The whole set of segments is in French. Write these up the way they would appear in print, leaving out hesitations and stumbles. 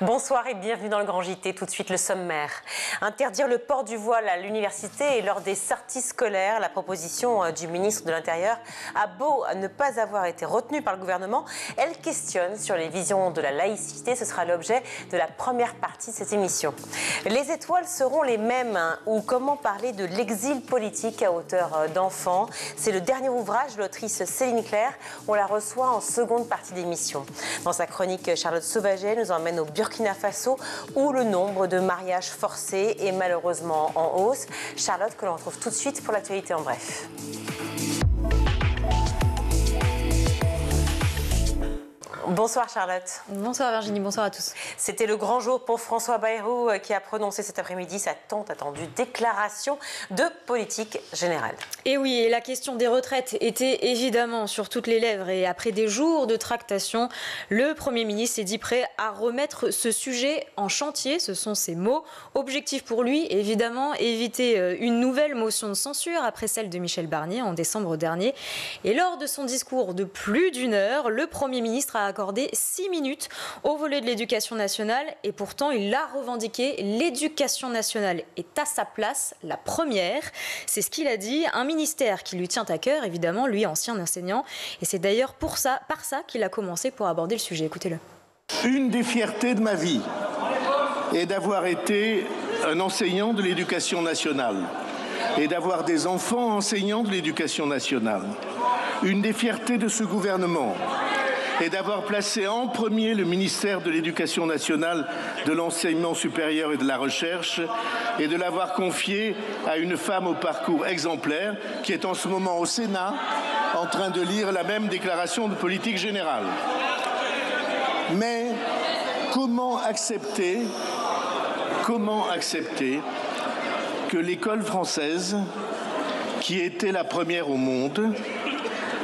Bonsoir et bienvenue dans le Grand JT. Tout de suite le sommaire. Interdire le port du voile à l'université et lors des sorties scolaires. La proposition du ministre de l'Intérieur a beau ne pas avoir été retenue par le gouvernement. Elle questionne sur les visions de la laïcité. Ce sera l'objet de la première partie de cette émission. Les étoiles seront les mêmes ou comment parler de l'exil politique à hauteur d'enfants. C'est le dernier ouvrage de l'autrice Céline Claire. On la reçoit en seconde partie d'émission. Dans sa chronique, Charlotte Sauvaget nous emmène au Burkina Faso où le nombre de mariages forcés est malheureusement en hausse. Charlotte que l'on retrouve tout de suite pour l'actualité en bref. Bonsoir Charlotte. Bonsoir Virginie, bonsoir à tous. C'était le grand jour pour François Bayrou qui a prononcé cet après-midi sa tant attendue déclaration de politique générale. Et oui, et la question des retraites était évidemment sur toutes les lèvres et après des jours de tractation, le Premier ministre s'est dit prêt à remettre ce sujet en chantier, ce sont ses mots. Objectif pour lui, évidemment, éviter une nouvelle motion de censure après celle de Michel Barnier en décembre dernier. Et lors de son discours de plus d'une heure, le Premier ministre a accordé 6 minutes au volet de l'éducation nationale et pourtant il a revendiqué l'éducation nationale est à sa place, la première. C'est ce qu'il a dit, un ministère qui lui tient à cœur, évidemment, lui ancien enseignant. Et c'est d'ailleurs par ça qu'il a commencé pour aborder le sujet. Écoutez-le. Une des fiertés de ma vie est d'avoir été un enseignant de l'éducation nationale et d'avoir des enfants enseignants de l'éducation nationale. Une des fiertés de ce gouvernement et d'avoir placé en premier le ministère de l'Éducation nationale, de l'enseignement supérieur et de la recherche et de l'avoir confié à une femme au parcours exemplaire qui est en ce moment au Sénat en train de lire la même déclaration de politique générale. Mais comment accepter que l'école française, qui était la première au monde,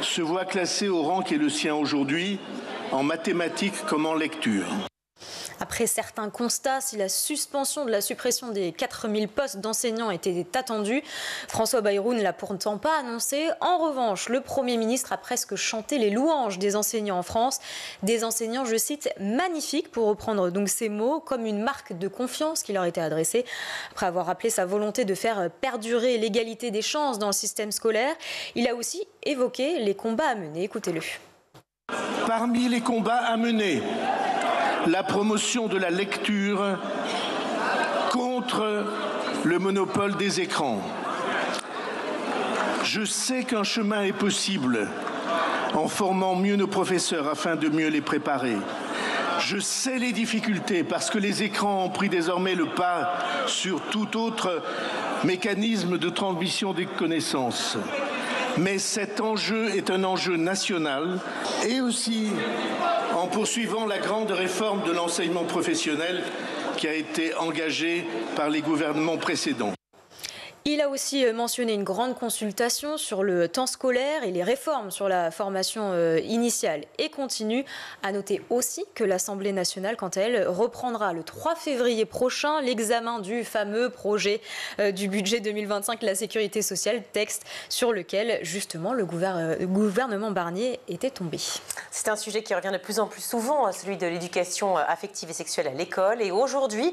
se voit classé au rang qui est le sien aujourd'hui, en mathématiques comme en lecture. Après certains constats, si la suspension de la suppression des 4000 postes d'enseignants était attendue, François Bayrou ne l'a pourtant pas annoncé. En revanche, le Premier ministre a presque chanté les louanges des enseignants en France. Des enseignants, je cite, magnifiques, pour reprendre donc ces mots, comme une marque de confiance qui leur était adressée. Après avoir rappelé sa volonté de faire perdurer l'égalité des chances dans le système scolaire, il a aussi évoqué les combats à mener. Écoutez-le. Parmi les combats à mener, la promotion de la lecture contre le monopole des écrans. Je sais qu'un chemin est possible en formant mieux nos professeurs afin de mieux les préparer. Je sais les difficultés parce que les écrans ont pris désormais le pas sur tout autre mécanisme de transmission des connaissances. Mais cet enjeu est un enjeu national et aussi en poursuivant la grande réforme de l'enseignement professionnel qui a été engagée par les gouvernements précédents. Il a aussi mentionné une grande consultation sur le temps scolaire et les réformes sur la formation initiale et continue. À noter aussi que l'Assemblée nationale, quant à elle, reprendra le 3 février prochain l'examen du fameux projet du budget 2025 de la sécurité sociale, texte sur lequel justement le gouvernement Barnier était tombé. C'est un sujet qui revient de plus en plus souvent, celui de l'éducation affective et sexuelle à l'école. Et aujourd'hui,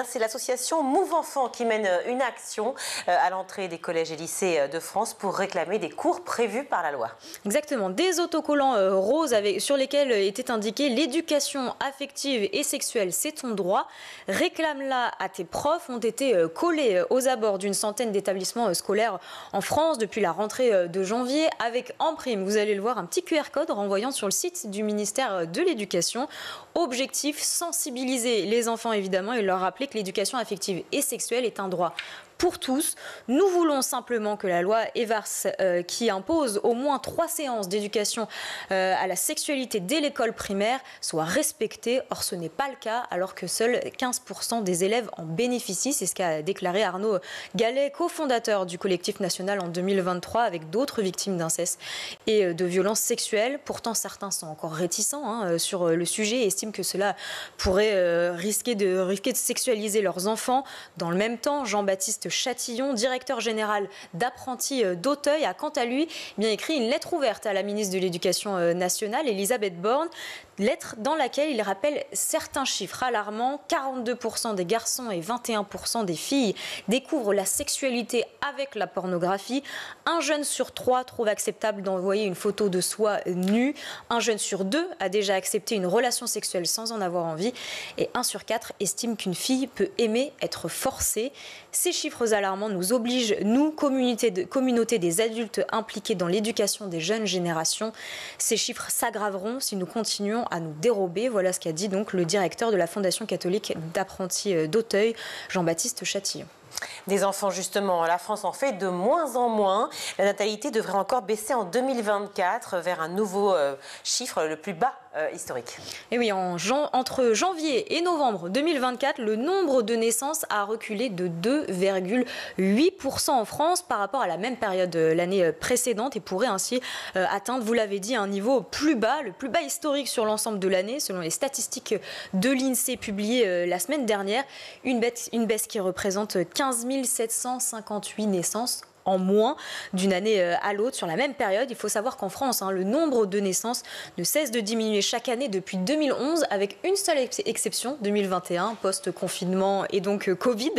c'est l'association Move Enfant qui mène une action à l'entrée des collèges et lycées de France pour réclamer des cours prévus par la loi. Exactement, des autocollants roses sur lesquels était indiqué l'éducation affective et sexuelle, c'est ton droit. Réclame-la à tes profs ont été collés aux abords d'une centaine d'établissements scolaires en France depuis la rentrée de janvier avec en prime, vous allez le voir, un petit QR code renvoyant sur le site du ministère de l'Éducation. Objectif, sensibiliser les enfants évidemment et leur rappeler que l'éducation affective et sexuelle est un droit pour tous. Nous voulons simplement que la loi Evars, qui impose au moins 3 séances d'éducation à la sexualité dès l'école primaire, soit respectée. Or, ce n'est pas le cas, alors que seuls 15% des élèves en bénéficient. C'est ce qu'a déclaré Arnaud Gallet, cofondateur du collectif national en 2023, avec d'autres victimes d'inceste et de violences sexuelles. Pourtant, certains sont encore réticents sur le sujet et estiment que cela pourrait risquer de sexualiser leurs enfants. Dans le même temps, Jean-Baptiste Châtillon, directeur général d'apprentis d'Auteuil, a quant à lui écrit une lettre ouverte à la ministre de l'Éducation nationale, Elisabeth Borne. lettre dans laquelle il rappelle certains chiffres alarmants. 42% des garçons et 21% des filles découvrent la sexualité avec la pornographie. Un jeune sur 3 trouve acceptable d'envoyer une photo de soi nue. Un jeune sur 2 a déjà accepté une relation sexuelle sans en avoir envie. Et 1 sur 4 estime qu'une fille peut aimer être forcée. Ces chiffres alarmants nous obligent, nous, communauté des adultes impliqués dans l'éducation des jeunes générations. Ces chiffres s'aggraveront si nous continuons à nous dérober. Voilà ce qu'a dit donc le directeur de la Fondation catholique d'apprentis d'Auteuil, Jean-Baptiste Chatillon. Des enfants, justement, la France en fait de moins en moins. La natalité devrait encore baisser en 2024 vers un nouveau chiffre, le plus bas historique. Et oui, entre janvier et novembre 2024, le nombre de naissances a reculé de 2,8% en France par rapport à la même période l'année précédente et pourrait ainsi atteindre, vous l'avez dit, un niveau plus bas, le plus bas historique sur l'ensemble de l'année, selon les statistiques de l'INSEE publiées la semaine dernière. Une baisse qui représente 15 758 naissances en moins d'une année à l'autre sur la même période. Il faut savoir qu'en France, le nombre de naissances ne cesse de diminuer chaque année depuis 2011, avec une seule exception, 2021, post-confinement et donc Covid.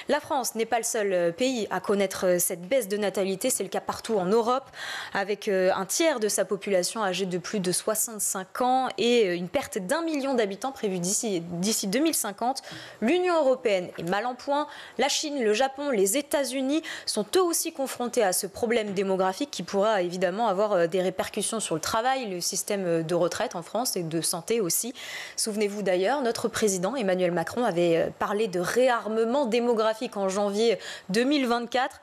La France n'est pas le seul pays à connaître cette baisse de natalité. C'est le cas partout en Europe, avec un tiers de sa population âgée de plus de 65 ans et une perte d'1 million d'habitants prévue d'ici 2050. L'Union européenne est mal en point. La Chine, le Japon, les États-Unis sont eux aussi confrontés à ce problème démographique qui pourra évidemment avoir des répercussions sur le travail, le système de retraite en France et de santé aussi. Souvenez-vous d'ailleurs, notre président Emmanuel Macron avait parlé de réarmement démographique en janvier 2024.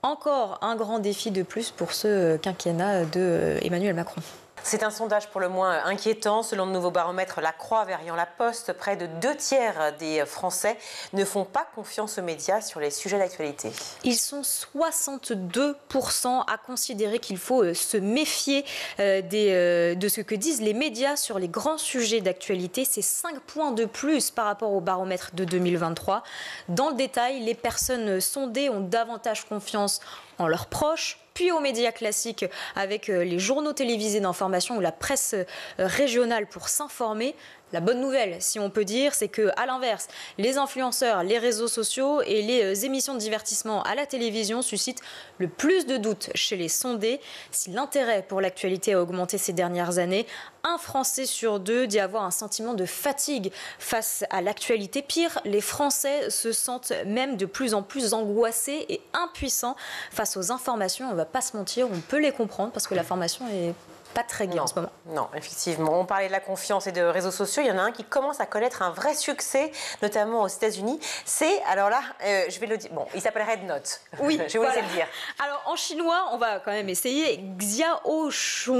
Encore un grand défi de plus pour ce quinquennat de Emmanuel Macron. C'est un sondage pour le moins inquiétant. Selon le nouveau baromètre La Croix Verian La Poste, près de 2/3 des Français ne font pas confiance aux médias sur les sujets d'actualité. Ils sont 62% à considérer qu'il faut se méfier de ce que disent les médias sur les grands sujets d'actualité. C'est 5 points de plus par rapport au baromètre de 2023. Dans le détail, les personnes sondées ont davantage confiance en leurs proches, puis aux médias classiques avec les journaux télévisés d'information ou la presse régionale pour s'informer. La bonne nouvelle, si on peut dire, c'est qu'à l'inverse, les influenceurs, les réseaux sociaux et les émissions de divertissement à la télévision suscitent le plus de doutes chez les sondés. Si l'intérêt pour l'actualité a augmenté ces dernières années, un Français sur 2 dit avoir un sentiment de fatigue face à l'actualité. Pire, les Français se sentent même de plus en plus angoissés et impuissants face aux informations. On ne va pas se mentir, on peut les comprendre parce que l'information est pas très bien en ce moment. Non, effectivement. On parlait de la confiance et de réseaux sociaux. Il y en a un qui commence à connaître un vrai succès, notamment aux États-Unis. C'est, alors là, je vais le dire. Bon, il s'appelle Red Note. Oui, je vais vous laisser le dire. Alors en chinois, on va quand même essayer. Xiaohongshu.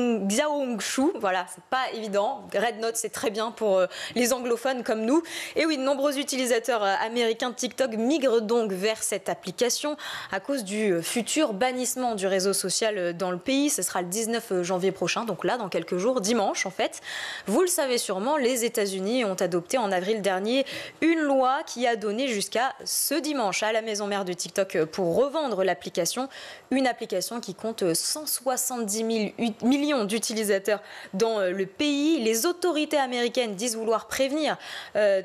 Voilà, c'est pas évident. Red Note, c'est très bien pour les anglophones comme nous. Et oui, de nombreux utilisateurs américains de TikTok migrent donc vers cette application à cause du futur bannissement du réseau social dans le pays. Ce sera le 19 janvier prochain. Donc là, dans quelques jours, dimanche en fait. Vous le savez sûrement, les États-Unis ont adopté en avril dernier une loi qui a donné jusqu'à ce dimanche à la maison mère de TikTok pour revendre l'application. Une application qui compte 170 millions d'utilisateurs dans le pays. Les autorités américaines disent vouloir prévenir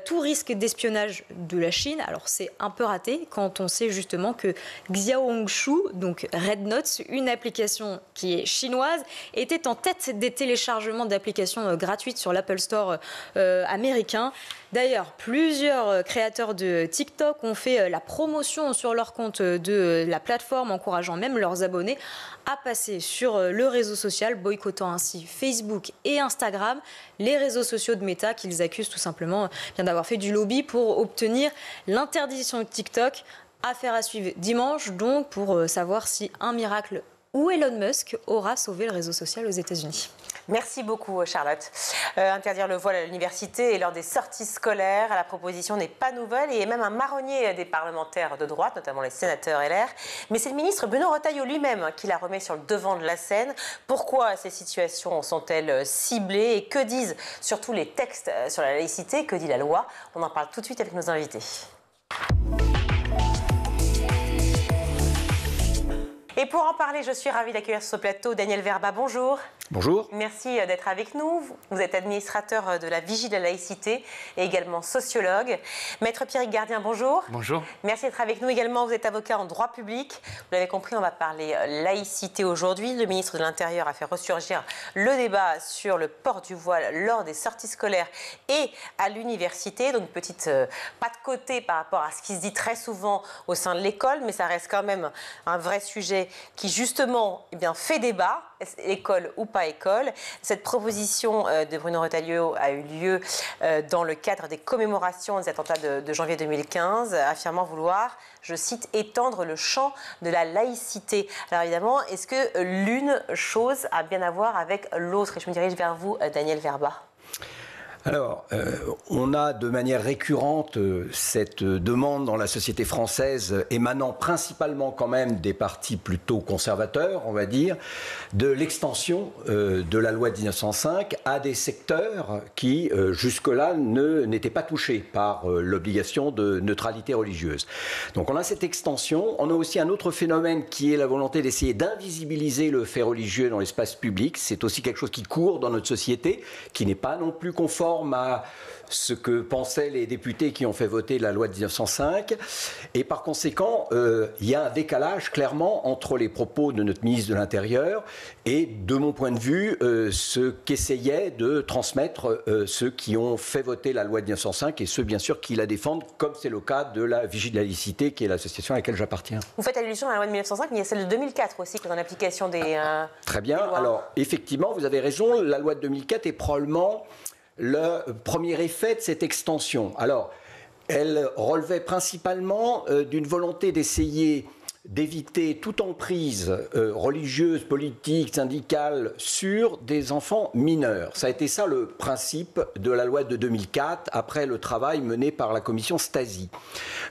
tout risque d'espionnage de la Chine. Alors c'est un peu raté quand on sait justement que Xiaohongshu, donc Red Note, une application qui est chinoise, était en tête des téléchargements d'applications gratuites sur l'Apple Store américain. D'ailleurs, plusieurs créateurs de TikTok ont fait la promotion sur leur compte de la plateforme, encourageant même leurs abonnés à passer sur le réseau social, boycottant ainsi Facebook et Instagram, les réseaux sociaux de Meta qu'ils accusent tout simplement d'avoir fait du lobby pour obtenir l'interdiction de TikTok. Affaire à suivre dimanche, donc, pour savoir si un miracle ou Elon Musk aura sauvé le réseau social aux États-Unis. Merci beaucoup, Charlotte. Interdire le voile à l'université et lors des sorties scolaires, la proposition n'est pas nouvelle et est même un marronnier des parlementaires de droite, notamment les sénateurs LR. Mais c'est le ministre Bruno Retailleau lui-même qui la remet sur le devant de la scène. Pourquoi ces situations sont-elles ciblées et que disent surtout les textes sur la laïcité? Que dit la loi? On en parle tout de suite avec nos invités. Et Et pour en parler, je suis ravie d'accueillir sur ce plateau Daniel Verba. Bonjour. Bonjour. Merci d'être avec nous. Vous êtes administrateur de la Vigie de la laïcité et également sociologue. Maître Pierrick Gardien, bonjour. Bonjour. Merci d'être avec nous également. Vous êtes avocat en droit public. Vous l'avez compris, on va parler laïcité aujourd'hui. Le ministre de l'Intérieur a fait ressurgir le débat sur le port du voile lors des sorties scolaires et à l'université. Donc, petite pas de côté par rapport à ce qui se dit très souvent au sein de l'école, mais ça reste quand même un vrai sujet qui, justement, fait débat. École ou pas école. Cette proposition de Bruno Retailleau a eu lieu dans le cadre des commémorations des attentats de janvier 2015, affirmant vouloir, je cite, étendre le champ de la laïcité. Alors évidemment, est-ce que l'une chose a bien à voir avec l'autre? Et je me dirige vers vous, Daniel Verba. Alors, on a de manière récurrente cette demande dans la société française, émanant principalement quand même des partis plutôt conservateurs, on va dire, de l'extension de la loi de 1905 à des secteurs qui, jusque-là, n'étaient pas touchés par l'obligation de neutralité religieuse. Donc on a cette extension. On a aussi un autre phénomène qui est la volonté d'essayer d'invisibiliser le fait religieux dans l'espace public. C'est aussi quelque chose qui court dans notre société, qui n'est pas non plus conforme à ce que pensaient les députés qui ont fait voter la loi de 1905. Et par conséquent, il y a un décalage clairement entre les propos de notre ministre de l'Intérieur et, de mon point de vue, ce qu'essayaient de transmettre ceux qui ont fait voter la loi de 1905 et ceux, bien sûr, qui la défendent, comme c'est le cas de la Vigie de la laïcité, qui est l'association à laquelle j'appartiens. Vous faites allusion à la loi de 1905, mais il y a celle de 2004 aussi, qui est en application des Très bien. Des lois. Alors, effectivement, vous avez raison, la loi de 2004 est probablement le premier effet de cette extension. Alors, elle relevait principalement d'une volonté d'essayer d'éviter toute emprise religieuse, politique, syndicale sur des enfants mineurs. Ça a été ça le principe de la loi de 2004, après le travail mené par la commission Stasi.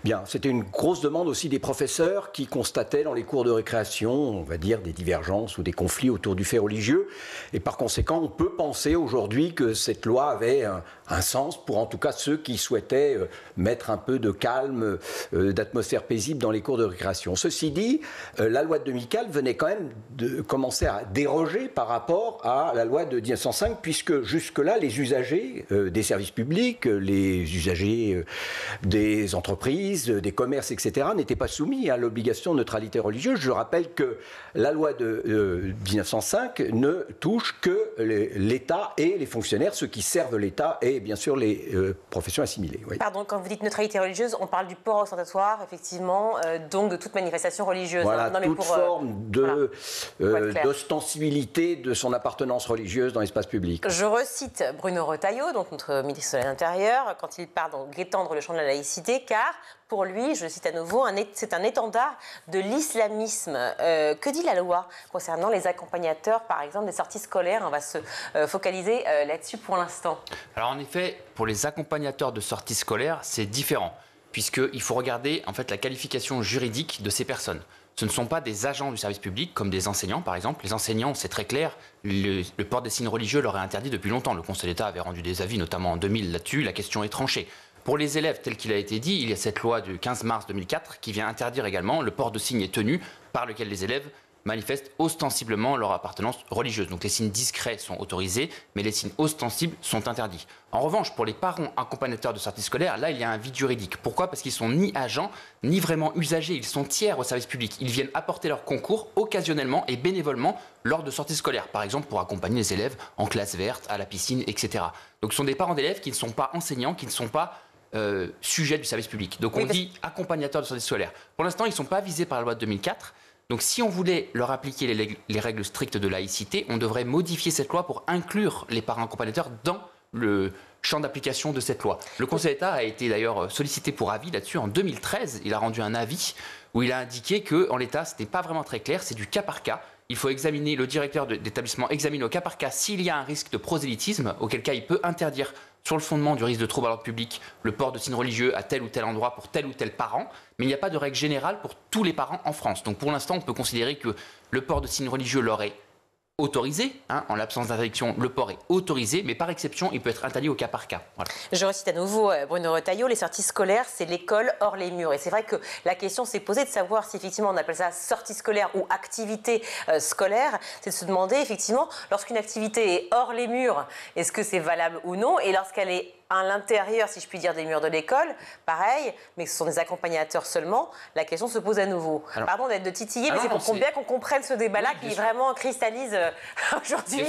Bien, c'était une grosse demande aussi des professeurs qui constataient dans les cours de récréation, on va dire, des divergences ou des conflits autour du fait religieux. Et par conséquent, on peut penser aujourd'hui que cette loi avait un sens pour en tout cas ceux qui souhaitaient mettre un peu de calme, d'atmosphère paisible dans les cours de récréation. Ceci dit, la loi de 2004 venait quand même de commencer à déroger par rapport à la loi de 1905, puisque jusque-là, les usagers des services publics, les usagers des entreprises, des commerces, etc., n'étaient pas soumis à l'obligation de neutralité religieuse. Je rappelle que la loi de 1905 ne touche que l'État et les fonctionnaires, ceux qui servent l'État et bien sûr les professions assimilées. Oui. Pardon, quand vous dites neutralité religieuse, on parle du port ostentatoire, effectivement, donc de toute manifestation religieuse. Voilà, non, mais toute forme d'ostensibilité de son appartenance religieuse dans l'espace public. Je recite Bruno Retailleau, donc notre ministre de l'Intérieur, quand il parle d'étendre le champ de la laïcité, car pour lui, je cite à nouveau, c'est un étendard de l'islamisme. Que dit la loi concernant les accompagnateurs, par exemple, des sorties scolaires? On va se focaliser là-dessus pour l'instant. Alors en effet, pour les accompagnateurs de sorties scolaires, c'est différent, puisqu'il faut regarder en fait la qualification juridique de ces personnes. Ce ne sont pas des agents du service public, comme des enseignants par exemple. Les enseignants, c'est très clair, le port des signes religieux leur est interdit depuis longtemps. Le Conseil d'État avait rendu des avis, notamment en 2000 là-dessus, la question est tranchée. Pour les élèves, tel qu'il a été dit, il y a cette loi du 15 mars 2004 qui vient interdire également le port de signes et tenues par lequel les élèves manifestent ostensiblement leur appartenance religieuse. Donc les signes discrets sont autorisés, mais les signes ostensibles sont interdits. En revanche, pour les parents accompagnateurs de sorties scolaires, là, il y a un vide juridique. Pourquoi? Parce qu'ils sont ni agents, ni vraiment usagers. Ils sont tiers au service public. Ils viennent apporter leur concours occasionnellement et bénévolement lors de sorties scolaires. Par exemple, pour accompagner les élèves en classe verte, à la piscine, etc. Donc ce sont des parents d'élèves qui ne sont pas enseignants, qui ne sont pas sujets du service public. Donc on dit accompagnateurs de sorties scolaires. Pour l'instant, ils ne sont pas visés par la loi de 2004. Donc si on voulait leur appliquer les règles strictes de laïcité, on devrait modifier cette loi pour inclure les parents accompagnateurs dans le champ d'application de cette loi. Le Conseil d'État a été d'ailleurs sollicité pour avis là-dessus en 2013. Il a rendu un avis où il a indiqué qu'en l'état, ce n'est pas vraiment très clair, c'est du cas par cas. Il faut examiner, le directeur d'établissement examine au cas par cas s'il y a un risque de prosélytisme, auquel cas il peut interdire, sur le fondement du risque de trouble à l'ordre public, le port de signes religieux à tel ou tel endroit pour tel ou tel parent, mais il n'y a pas de règle générale pour tous les parents en France. Donc pour l'instant, on peut considérer que le port de signes religieux leur est autorisé, en l'absence d'interdiction, le port est autorisé, mais par exception, il peut être interdit au cas par cas. Voilà. Je recite à nouveau Bruno Retailleau, les sorties scolaires, c'est l'école hors les murs. Et c'est vrai que la question s'est posée de savoir si effectivement on appelle ça sortie scolaire ou activité scolaire. C'est de se demander effectivement, lorsqu'une activité est hors les murs, est-ce que c'est valable ou non? Et lorsqu'elle est à l'intérieur, si je puis dire, des murs de l'école, pareil, mais que ce sont des accompagnateurs seulement, la question se pose à nouveau. Alors, pardon d'être de titiller, mais c'est pour bien qu'on comprenne ce débat-là qui vraiment cristallise aujourd'hui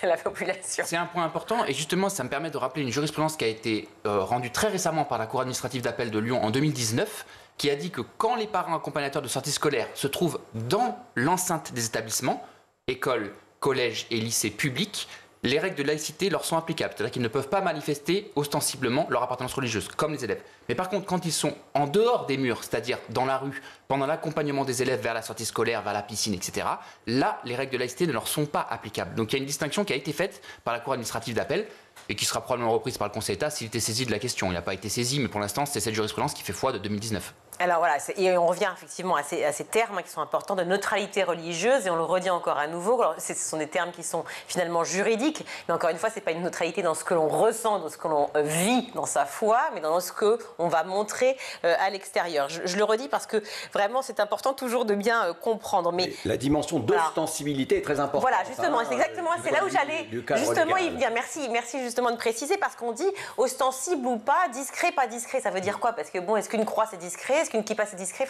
la population. C'est un point important et justement, ça me permet de rappeler une jurisprudence qui a été rendue très récemment par la Cour administrative d'appel de Lyon en 2019, qui a dit que quand les parents accompagnateurs de sortie scolaire se trouvent dans l'enceinte des établissements, écoles, collèges et lycées publics, les règles de laïcité leur sont applicables. C'est-à-dire qu'ils ne peuvent pas manifester ostensiblement leur appartenance religieuse, comme les élèves. Mais par contre, quand ils sont en dehors des murs, c'est-à-dire dans la rue, pendant l'accompagnement des élèves vers la sortie scolaire, vers la piscine, etc., là, les règles de laïcité ne leur sont pas applicables. Donc il y a une distinction qui a été faite par la Cour administrative d'appel et qui sera probablement reprise par le Conseil d'État s'il était saisi de la question. Il n'a pas été saisi, mais pour l'instant, c'est cette jurisprudence qui fait foi de 2019. Alors voilà, et on revient effectivement à ces termes qui sont importants de neutralité religieuse, et on le redit encore à nouveau. Alors, ce sont des termes qui sont finalement juridiques, mais encore une fois, ce n'est pas une neutralité dans ce que l'on ressent, dans ce que l'on vit dans sa foi, mais dans ce qu'on va montrer à l'extérieur. Je le redis parce que vraiment, c'est important toujours de bien comprendre. Mais la dimension d'ostensibilité est très importante. Voilà, justement, c'est exactement, c'est là où j'allais justement y venir. Merci justement de préciser, parce qu'on dit ostensible ou pas, discret, pas discret. Ça veut dire quoi? Parce que bon, est-ce qu'une croix c'est discret? Est-ce qu'une kippa c'est discret?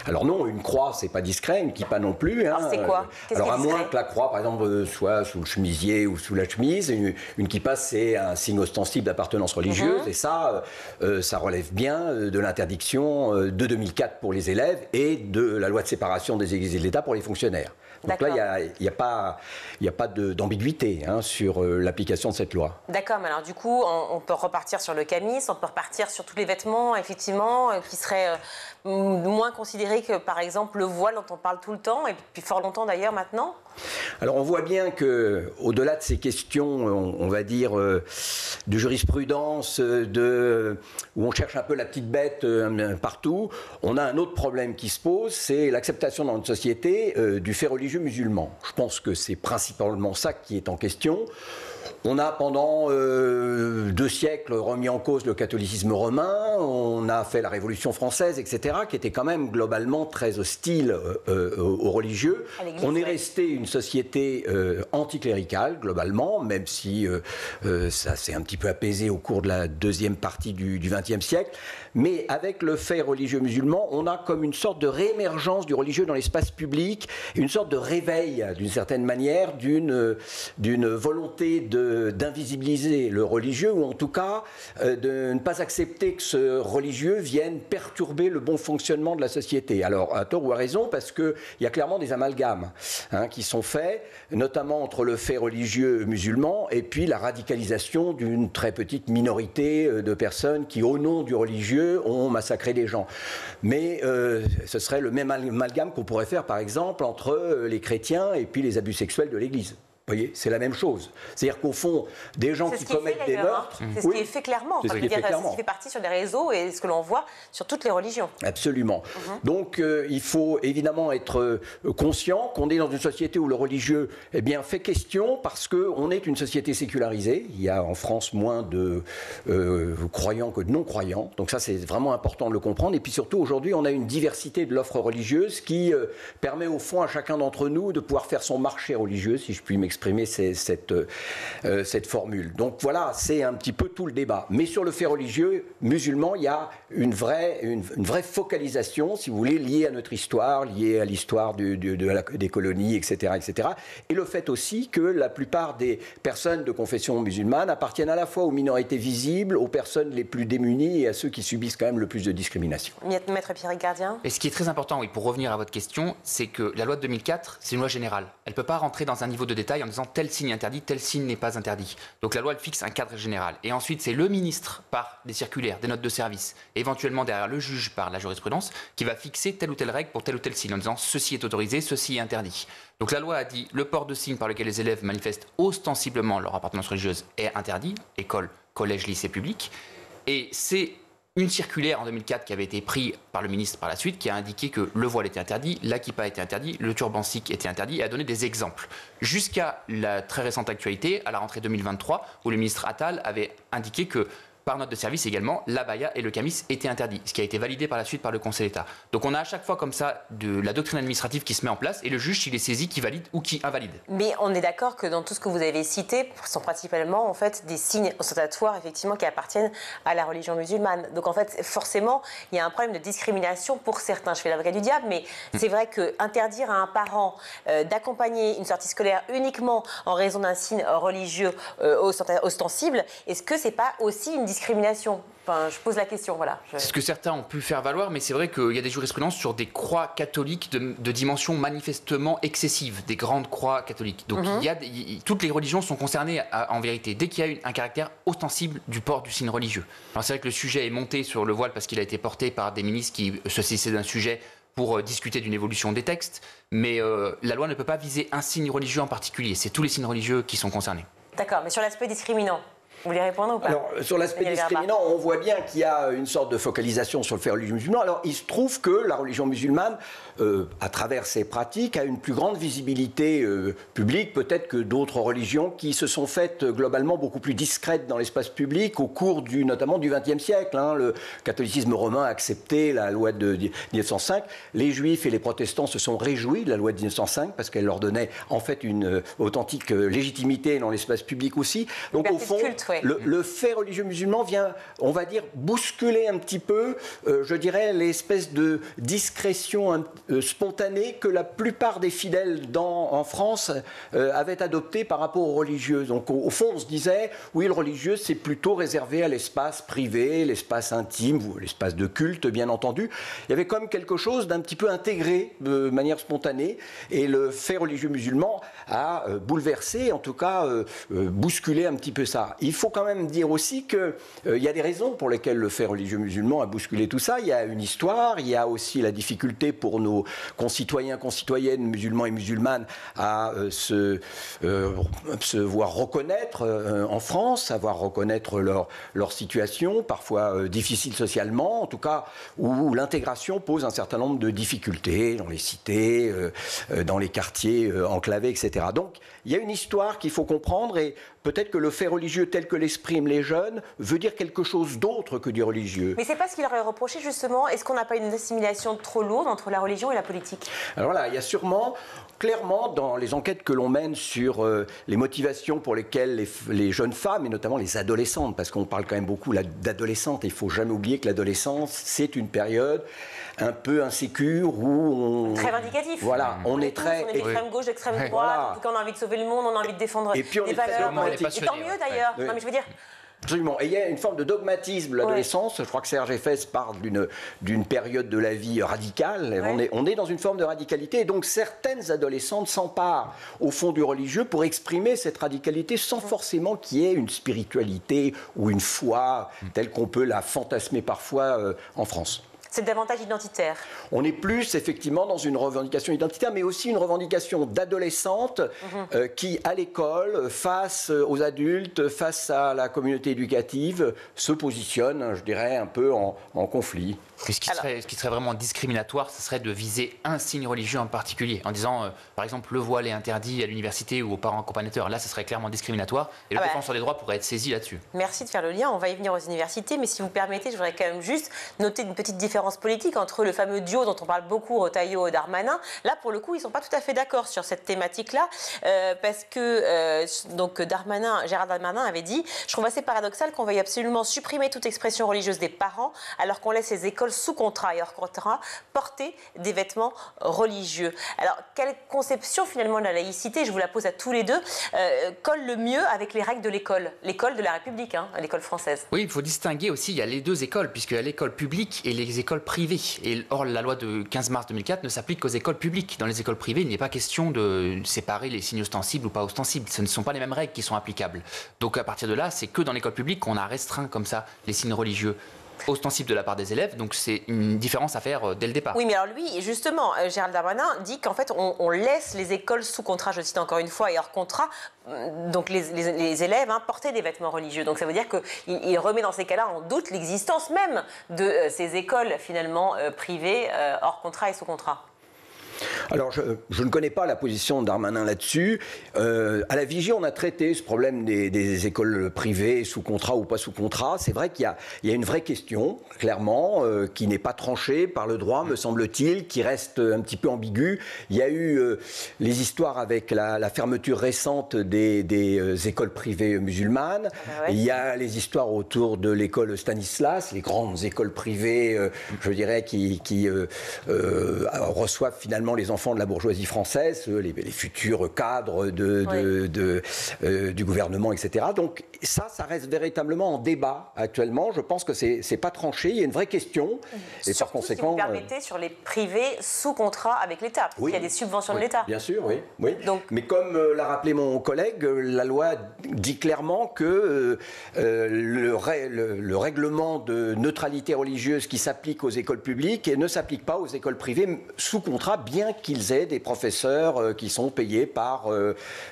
Alors non, une croix c'est pas discret, une kippa non plus. Alors c'est quoi? Alors à moins que la croix, par exemple, soit sous le chemisier ou sous la chemise, une kippa c'est un signe ostensible d'appartenance religieuse, et ça relève bien de l'interdiction de 2004 pour les élèves et de la loi de séparation des églises et de l'État pour les fonctionnaires. Donc là, il n'y a pas d'ambiguïté sur l'application de cette loi. D'accord, mais alors du coup, on peut repartir sur le camis, on peut repartir sur tous les vêtements, effectivement, qui seraient moins considérés que, par exemple, le voile dont on parle tout le temps, et depuis fort longtemps d'ailleurs maintenant. Alors on voit bien qu'au-delà de ces questions, on va dire, de jurisprudence, où on cherche un peu la petite bête partout, on a un autre problème qui se pose, c'est l'acceptation dans notre société du fait religieux musulman. Je pense que c'est principalement ça qui est en question. On a pendant 2 siècles remis en cause le catholicisme romain, on a fait la Révolution française, etc., qui était quand même globalement très hostile aux religieux. On est resté une société anticléricale, globalement, même si ça s'est un petit peu apaisé au cours de la deuxième partie du XXe siècle. Mais avec le fait religieux musulman, on a comme une sorte de réémergence du religieux dans l'espace public, une sorte de réveil, d'une certaine manière, d'une volonté d'invisibiliser le religieux, ou en tout cas de ne pas accepter que ce religieux vienne perturber le bon fonctionnement de la société. Alors, à tort ou à raison, parce qu'il y a clairement des amalgames qui sont faits, notamment entre le fait religieux musulman et puis la radicalisation d'une très petite minorité de personnes qui, au nom du religieux, ont massacré des gens. Mais ce serait le même amalgame qu'on pourrait faire, par exemple, entre les chrétiens et puis les abus sexuels de l'Église. Vous voyez, c'est la même chose. C'est-à-dire qu'au fond, des gens qui commettent des meurtres... C'est ce qui est fait clairement. C'est ce qui fait partie sur les réseaux et ce que l'on voit sur toutes les religions. Absolument. Donc, il faut évidemment être conscient qu'on est dans une société où le religieux fait question parce qu'on est une société sécularisée. Il y a en France moins de croyants que de non-croyants. Donc ça, c'est vraiment important de le comprendre. Et puis surtout, aujourd'hui, on a une diversité de l'offre religieuse qui permet au fond à chacun d'entre nous de pouvoir faire son marché religieux, si je puis m'exprimer cette formule. Donc voilà, c'est un petit peu tout le débat. Mais sur le fait religieux musulman, il y a une vraie focalisation, si vous voulez, liée à notre histoire, liée à l'histoire des colonies, etc., etc. Et le fait aussi que la plupart des personnes de confession musulmane appartiennent à la fois aux minorités visibles, aux personnes les plus démunies et à ceux qui subissent quand même le plus de discrimination. Maître Pierre Gardien. Et ce qui est très important, oui, pour revenir à votre question, c'est que la loi de 2004, c'est une loi générale. Elle ne peut pas rentrer dans un niveau de détail en disant tel signe interdit, tel signe n'est pas interdit. Donc la loi elle fixe un cadre général. Et ensuite, c'est le ministre, par des circulaires, des notes de service, éventuellement derrière le juge par la jurisprudence, qui va fixer telle ou telle règle pour tel ou tel signe, en disant ceci est autorisé, ceci est interdit. Donc la loi a dit le port de signes par lequel les élèves manifestent ostensiblement leur appartenance religieuse est interdit, école, collège, lycée public. Et c'est une circulaire en 2004 qui avait été prise par le ministre par la suite, qui a indiqué que le voile était interdit, la kippa était interdit, le turban sikh était interdit, et a donné des exemples. Jusqu'à la très récente actualité, à la rentrée 2023, où le ministre Attal avait indiqué que, par note de service également, l'abaya et le camis étaient interdits, ce qui a été validé par la suite par le Conseil d'État. Donc on a à chaque fois comme ça de la doctrine administrative qui se met en place et le juge, s'il est saisi, qui valide ou qui invalide. Mais on est d'accord que dans tout ce que vous avez cité, sont principalement en fait des signes ostentatoires effectivement qui appartiennent à la religion musulmane. Donc en fait, forcément, il y a un problème de discrimination pour certains. Je fais l'avocat du diable, mais c'est vrai que interdire à un parent d'accompagner une sortie scolaire uniquement en raison d'un signe religieux ostensible, est-ce que c'est pas aussi une discrimination? Enfin, je pose la question, voilà. C'est ce que certains ont pu faire valoir, mais c'est vrai qu'il y a des jurisprudences sur des croix catholiques de dimension manifestement excessive, des grandes croix catholiques. Donc toutes les religions sont concernées en vérité, dès qu'il y a un caractère ostensible du port du signe religieux. Alors c'est vrai que le sujet est monté sur le voile parce qu'il a été porté par des ministres qui se saisissaient d'un sujet pour discuter d'une évolution des textes, mais la loi ne peut pas viser un signe religieux en particulier, c'est tous les signes religieux qui sont concernés. D'accord, mais sur l'aspect discriminant, vous voulez répondre ou pas? Alors, sur l'aspect discriminant, on voit bien qu'il y a une sorte de focalisation sur le fait religieux musulman. Alors, il se trouve que la religion musulmane, à travers ses pratiques, a une plus grande visibilité publique, peut-être que d'autres religions qui se sont faites globalement beaucoup plus discrètes dans l'espace public au cours notamment du XXe siècle. Le catholicisme romain a accepté la loi de 1905. Les juifs et les protestants se sont réjouis de la loi de 1905 parce qu'elle leur donnait en fait une authentique légitimité dans l'espace public aussi. Donc, au fond, le fait religieux musulman vient, on va dire, bousculer un petit peu, je dirais, l'espèce de discrétion spontanée que la plupart des fidèles en France avaient adoptée par rapport aux religieux. Donc, au fond, on se disait, oui, le religieux, c'est plutôt réservé à l'espace privé, l'espace intime, l'espace de culte, bien entendu. Il y avait quand même quelque chose d'un petit peu intégré de manière spontanée, et le fait religieux musulman a bouleversé, en tout cas, bousculé un petit peu ça. Il faut quand même dire aussi qu'il y a des raisons pour lesquelles le fait religieux musulman a bousculé tout ça. Il y a une histoire, il y a aussi la difficulté pour nos concitoyens, concitoyennes, musulmans et musulmanes à se voir reconnaître en France, savoir reconnaître leur situation, parfois difficile socialement, en tout cas où l'intégration pose un certain nombre de difficultés dans les cités, dans les quartiers enclavés, etc. Donc il y a une histoire qu'il faut comprendre, et peut-être que le fait religieux tel que l'expriment les jeunes veut dire quelque chose d'autre que du religieux. Mais c'est pas ce qu'il leur est reproché justement. Est-ce qu'on n'a pas une assimilation trop lourde entre la religion et la politique? Alors là, il y a sûrement, clairement, dans les enquêtes que l'on mène sur les motivations pour lesquelles les jeunes femmes, et notamment les adolescentes, parce qu'on parle quand même beaucoup d'adolescentes, et il ne faut jamais oublier que l'adolescence, c'est une période un peu insécure où on... Très vindicatif. Voilà, on est très... On est d'extrême gauche, d'extrême droite, voilà. En tout cas on a envie de sauver le monde, on a envie de défendre des valeurs. Et tant mieux d'ailleurs. Non mais je veux dire... Absolument. Et il y a une forme de dogmatisme de l'adolescence. Je crois que Serge Effès parle d'une période de la vie radicale. On est dans une forme de radicalité. Et donc certaines adolescentes s'emparent au fond du religieux pour exprimer cette radicalité sans forcément qu'il y ait une spiritualité ou une foi telle qu'on peut la fantasmer parfois en France. C'est davantage identitaire. On est plus effectivement dans une revendication identitaire, mais aussi une revendication d'adolescentes qui, à l'école, face aux adultes, face à la communauté éducative, se positionnent, je dirais, un peu en conflit. Ce qui serait vraiment discriminatoire, ce serait de viser un signe religieux en particulier, en disant, par exemple, le voile est interdit à l'université ou aux parents accompagnateurs. Là, ce serait clairement discriminatoire, et le défenseur des droits pourrait être saisi là-dessus. Merci de faire le lien, on va y venir aux universités, mais si vous permettez, je voudrais quand même juste noter une petite différence politique entre le fameux duo dont on parle beaucoup, Retailleau et Darmanin. Là, pour le coup, ils ne sont pas tout à fait d'accord sur cette thématique-là, parce que Gérard Darmanin avait dit « Je trouve assez paradoxal qu'on veuille absolument supprimer toute expression religieuse des parents, alors qu'on laisse les écoles sous contrat et hors contrat porter des vêtements religieux. » Alors, quelle conception finalement de la laïcité, je vous la pose à tous les deux, colle le mieux avec les règles de l'école de la République, l'école française? Oui, il faut distinguer aussi, il y a les deux écoles, puisqu'il y a l'école publique et les écoles privées. Et or, la loi de 15 mars 2004 ne s'applique qu'aux écoles publiques. Dans les écoles privées, il n'est pas question de séparer les signes ostensibles ou pas ostensibles. Ce ne sont pas les mêmes règles qui sont applicables. Donc à partir de là, c'est que dans l'école publique qu'on a restreint comme ça les signes religieux. ostensible de la part des élèves, donc c'est une différence à faire dès le départ. Oui, mais alors lui, justement, Gérald Darmanin dit qu'en fait, on laisse les écoles sous contrat, je cite encore une fois, et hors contrat, donc les élèves porter des vêtements religieux. Donc ça veut dire qu'il remet dans ces cas-là en doute l'existence même de ces écoles finalement privées, hors contrat et sous contrat. Alors, je ne connais pas la position de Darmanin là-dessus. À la Vigie, on a traité ce problème des écoles privées, sous contrat ou pas sous contrat. C'est vrai qu'il y a une vraie question, clairement, qui n'est pas tranchée par le droit, me semble-t-il, qui reste un petit peu ambiguë. Il y a eu les histoires avec la fermeture récente des écoles privées musulmanes. Ouais. Il y a les histoires autour de l'école Stanislas, les grandes écoles privées, je dirais, qui reçoivent finalement les enfants de la bourgeoisie française, les futurs cadres du gouvernement, etc. Donc ça reste véritablement en débat actuellement. Je pense que c'est pas tranché. Il y a une vraie question. Et surtout, par conséquent, si vous permettez, sur les privés sous contrat avec l'État, parce qu'il y a des subventions de l'État. Bien sûr, oui. Donc, mais comme l'a rappelé mon collègue, la loi dit clairement que le règlement de neutralité religieuse qui s'applique aux écoles publiques ne s'applique pas aux écoles privées sous contrat, bien qu'ils aient des professeurs qui sont payés par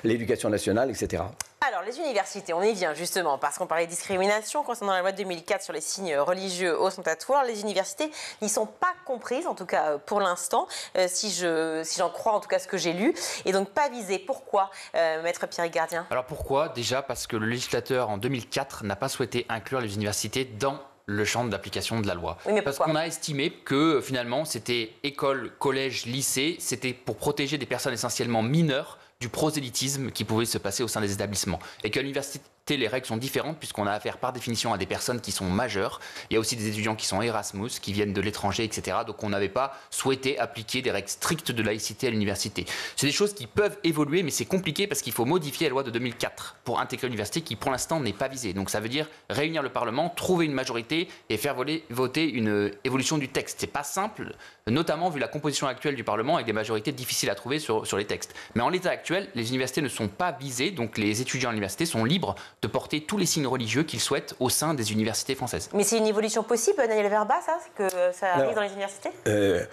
l'éducation nationale, etc. Alors, les universités, on y vient justement, parce qu'on parlait de discrimination concernant la loi de 2004 sur les signes religieux ostentatoires. Les universités n'y sont pas comprises, en tout cas pour l'instant, si j'en crois en tout cas ce que j'ai lu, et donc pas visées. Pourquoi, Maître Pierrick Gardien ? Alors pourquoi ? Déjà parce que le législateur, en 2004, n'a pas souhaité inclure les universités dans le champ d'application de la loi. Oui, parce qu'on a estimé que finalement c'était école, collège, lycée, c'était pour protéger des personnes essentiellement mineures du prosélytisme qui pouvait se passer au sein des établissements. Et qu'à l'université, les règles sont différentes puisqu'on a affaire par définition à des personnes qui sont majeures. Il y a aussi des étudiants qui sont Erasmus, qui viennent de l'étranger, etc. Donc on n'avait pas souhaité appliquer des règles strictes de laïcité à l'université. C'est des choses qui peuvent évoluer, mais c'est compliqué parce qu'il faut modifier la loi de 2004 pour intégrer l'université qui pour l'instant n'est pas visée. Donc ça veut dire réunir le Parlement, trouver une majorité et faire voter une évolution du texte. C'est pas simple, notamment vu la composition actuelle du Parlement avec des majorités difficiles à trouver sur les textes. Mais en l'état actuel, les universités ne sont pas visées, donc les étudiants à l'université sont libres de porter tous les signes religieux qu'ils souhaitent au sein des universités françaises. Mais c'est une évolution possible, Daniel Verba, ça, que ça arrive dans les universités ?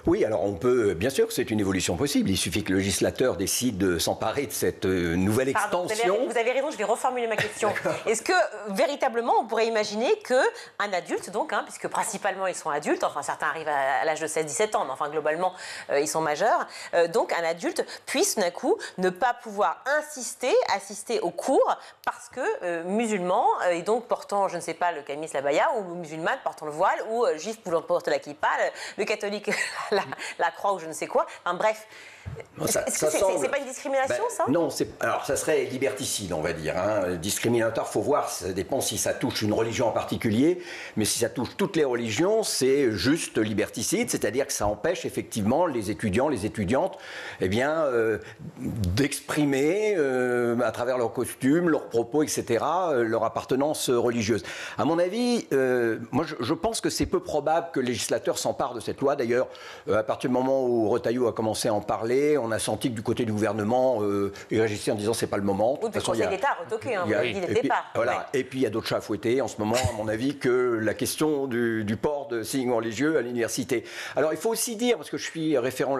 Oui, alors on peut, bien sûr que c'est une évolution possible. Il suffit que le législateur décide de s'emparer de cette nouvelle extension. Vous avez raison, je vais reformuler ma question. Est-ce que véritablement on pourrait imaginer qu'un adulte, donc, puisque principalement ils sont adultes, enfin certains arrivent à l'âge de 16-17 ans, mais enfin globalement ils sont majeurs, donc un adulte puisse d'un coup ne pas pouvoir assister aux cours parce que musulman et donc portant, je ne sais pas, le camis l'abaya, ou musulmane portant le voile, ou juif portant la kippa, le catholique la croix ou je ne sais quoi. Enfin bref. C'est pas une discrimination, ça ? Non, alors ça serait liberticide, on va dire. Discriminatoire, faut voir, ça dépend si ça touche une religion en particulier, mais si ça touche toutes les religions, c'est juste liberticide, c'est-à-dire que ça empêche effectivement les étudiants, les étudiantes, d'exprimer à travers leur costume, leurs propos, etc., leur appartenance religieuse. À mon avis, moi je pense que c'est peu probable que le législateur s'empare de cette loi. D'ailleurs, à partir du moment où Retailleau a commencé à en parler, on a senti que du côté du gouvernement, il réagissait en disant c'est pas le moment. Oui, puis le Conseil d'État a retoqué, vous l'avez dit dès le départ. Voilà. Et puis il y a d'autres chats à fouetter en ce moment, à mon avis, que la question du port de signes religieux à l'université. Alors il faut aussi dire, parce que je suis référent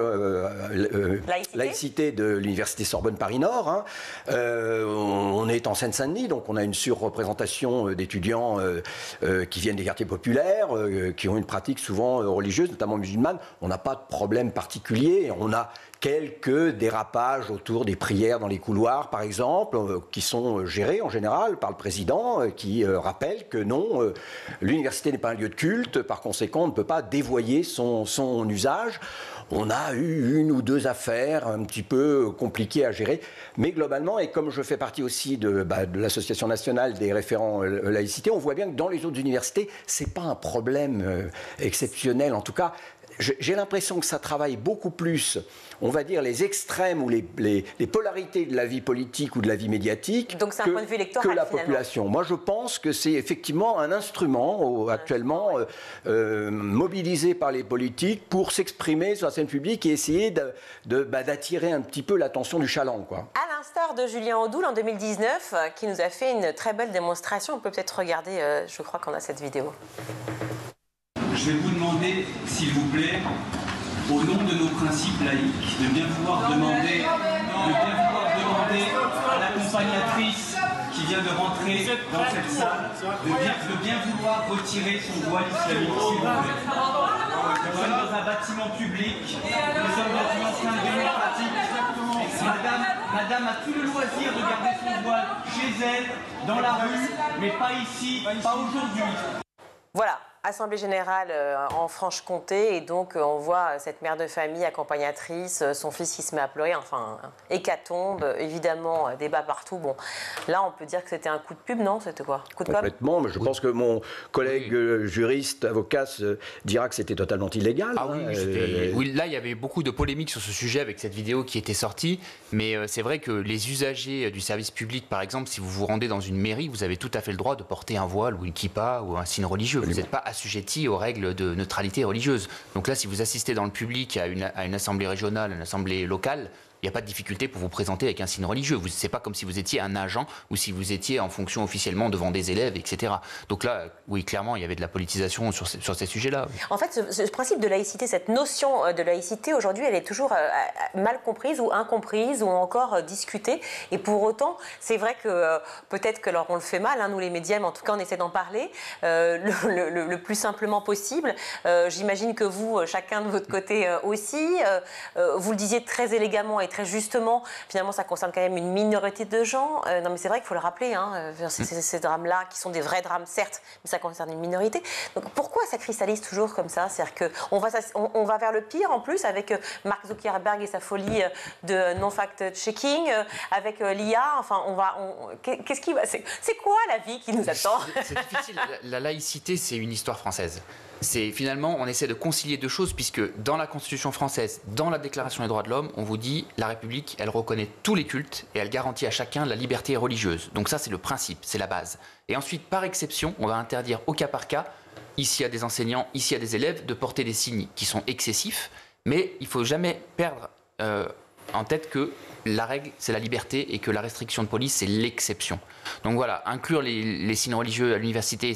laïcité de l'université Sorbonne Paris-Nord, on est en Seine-Saint-Denis, donc on a une surreprésentation d'étudiants qui viennent des quartiers populaires, qui ont une pratique souvent religieuse, notamment musulmane. On n'a pas de problème particulier, on a quelques dérapages autour des prières dans les couloirs, par exemple, qui sont gérés en général par le président, qui rappelle que non, l'université n'est pas un lieu de culte, par conséquent, on ne peut pas dévoyer son usage. On a eu une ou deux affaires un petit peu compliquées à gérer, mais globalement, et comme je fais partie aussi de l'Association nationale des référents laïcité, on voit bien que dans les autres universités, c'est pas un problème exceptionnel, en tout cas. J'ai l'impression que ça travaille beaucoup plus, on va dire, les extrêmes ou les polarités de la vie politique ou de la vie médiatique que la population. Moi, je pense que c'est effectivement un instrument actuellement mobilisé par les politiques pour s'exprimer sur la scène publique et essayer d'attirer un petit peu l'attention du chaland, quoi. À l'instar de Julien Audoul en 2019, qui nous a fait une très belle démonstration. On peut peut-être regarder, je crois qu'on a cette vidéo. je vais vous demander, s'il vous plaît, au nom de nos principes laïques, de bien vouloir demander à l'accompagnatrice qui vient de rentrer dans cette salle de bien vouloir retirer son voile islamique, s'il vous plaît. Nous sommes dans un bâtiment public, nous sommes dans une enceinte démocratique. Madame a tout le loisir de garder son voile chez elle, dans la rue, mais pas ici, pas aujourd'hui. Voilà. Assemblée générale en Franche-Comté, et donc on voit cette mère de famille accompagnatrice, son fils qui se met à pleurer, enfin hécatombe, évidemment débat partout. Bon, là on peut dire que c'était un coup de pub, non? C'était quoi? Coup de Complètement, mais je pense que mon collègue juriste, avocat, dira que c'était totalement illégal. Ah oui, oui, là il y avait beaucoup de polémiques sur ce sujet avec cette vidéo qui était sortie, mais c'est vrai que les usagers du service public, par exemple, si vous vous rendez dans une mairie, vous avez tout à fait le droit de porter un voile ou une kippa ou un signe religieux. Vous n'êtes pas assujettis aux règles de neutralité religieuse. Donc là, si vous assistez dans le public à une assemblée régionale, une assemblée locale, il n'y a pas de difficulté pour vous présenter avec un signe religieux. Ce n'est pas comme si vous étiez un agent ou si vous étiez en fonction officiellement devant des élèves, etc. Donc là, oui, clairement, il y avait de la politisation sur ces sujets-là. Oui. En fait, ce principe de laïcité, cette notion de laïcité, aujourd'hui, elle est toujours mal comprise ou incomprise ou encore discutée. Et pour autant, c'est vrai que peut-être que on le fait mal, hein, nous les médias, mais en tout cas, on essaie d'en parler le plus simplement possible. J'imagine que vous, chacun de votre côté aussi, vous le disiez très élégamment et très justement, finalement, ça concerne quand même une minorité de gens. Non, mais c'est vrai qu'il faut le rappeler, hein, ces drames-là, qui sont des vrais drames, certes, mais ça concerne une minorité. Donc, pourquoi ça cristallise toujours comme ça? C'est-à-dire qu'on va vers le pire, en plus, avec Mark Zuckerberg et sa folie de non-fact-checking, avec l'IA, enfin, qu'est-ce qui va... C'est quoi la vie qui nous attend? C'est difficile. La laïcité, c'est une histoire française. C'est finalement, on essaie de concilier deux choses, puisque dans la Constitution française, dans la Déclaration des droits de l'homme, on vous dit la République, elle reconnaît tous les cultes et elle garantit à chacun la liberté religieuse. Donc ça, c'est le principe, c'est la base. Et ensuite, par exception, on va interdire au cas par cas, ici à des enseignants, ici à des élèves, de porter des signes qui sont excessifs, mais il ne faut jamais perdre en tête que la règle, c'est la liberté et que la restriction de police, c'est l'exception. Donc voilà, inclure les signes religieux à l'université,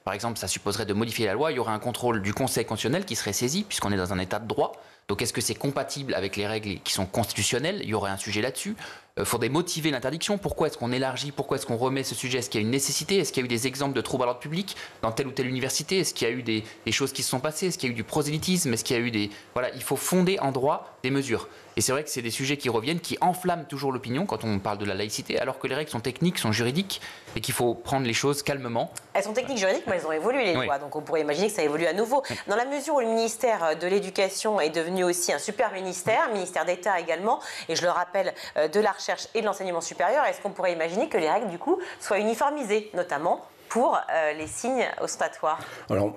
par exemple, ça supposerait de modifier la loi. Il y aurait un contrôle du Conseil constitutionnel qui serait saisi, puisqu'on est dans un état de droit. Donc est-ce que c'est compatible avec les règles qui sont constitutionnelles? Il y aurait un sujet là-dessus. Il faudrait motiver l'interdiction. Pourquoi est-ce qu'on élargit? Pourquoi est-ce qu'on remet ce sujet? Est-ce qu'il y a une nécessité? Est-ce qu'il y a eu des exemples de troubles à l'ordre public dans telle ou telle université? Est-ce qu'il y a eu des choses qui se sont passées? Est-ce qu'il y a eu du prosélytisme? Est-ce qu'il y a eu des... Voilà, il faut fonder en droit des mesures. Et c'est vrai que c'est des sujets qui reviennent, qui enflamment toujours l'opinion quand on parle de la laïcité, alors que les règles sont techniques, sont juridiques, et qu'il faut prendre les choses calmement. Elles sont techniques, juridiques, mais elles ont évolué, les lois. Donc on pourrait imaginer que ça évolue à nouveau. Dans la mesure où le ministère de l'Éducation est devenu aussi un super ministère d'État également, et je le rappelle, de la recherche et de l'enseignement supérieur, est-ce qu'on pourrait imaginer que les règles, du coup, soient uniformisées, notamment pour les signes ostentatoires? Alors,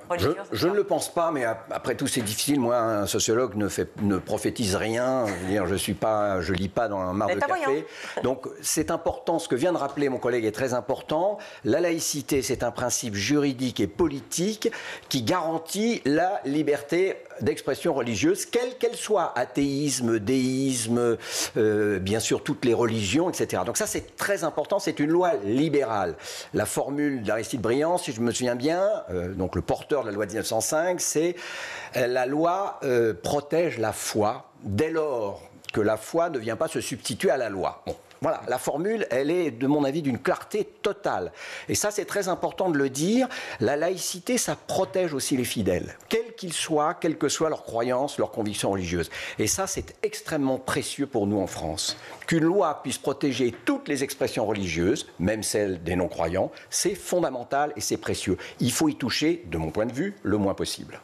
je ne le pense pas, mais après tout, c'est difficile. Moi, un sociologue ne prophétise rien. Je lis pas dans un marc de café. Donc, c'est important. Ce que vient de rappeler mon collègue est très important. La laïcité, c'est un principe juridique et politique qui garantit la liberté d'expression religieuse, quelle qu'elle soit, athéisme, déisme, bien sûr toutes les religions, etc. Donc ça, c'est très important. C'est une loi libérale. La formule d'Aristide Briand, si je me souviens bien, donc le porteur de la loi de 1905, c'est la loi protège la foi dès lors que la foi ne vient pas se substituer à la loi. Bon. Voilà, la formule, elle est, de mon avis, d'une clarté totale. Et ça, c'est très important de le dire. La laïcité, ça protège aussi les fidèles, quels qu'ils soient, quelles que soient leurs croyances, leurs convictions religieuses. Et ça, c'est extrêmement précieux pour nous en France. Qu'une loi puisse protéger toutes les expressions religieuses, même celles des non-croyants, c'est fondamental et c'est précieux. Il faut y toucher, de mon point de vue, le moins possible.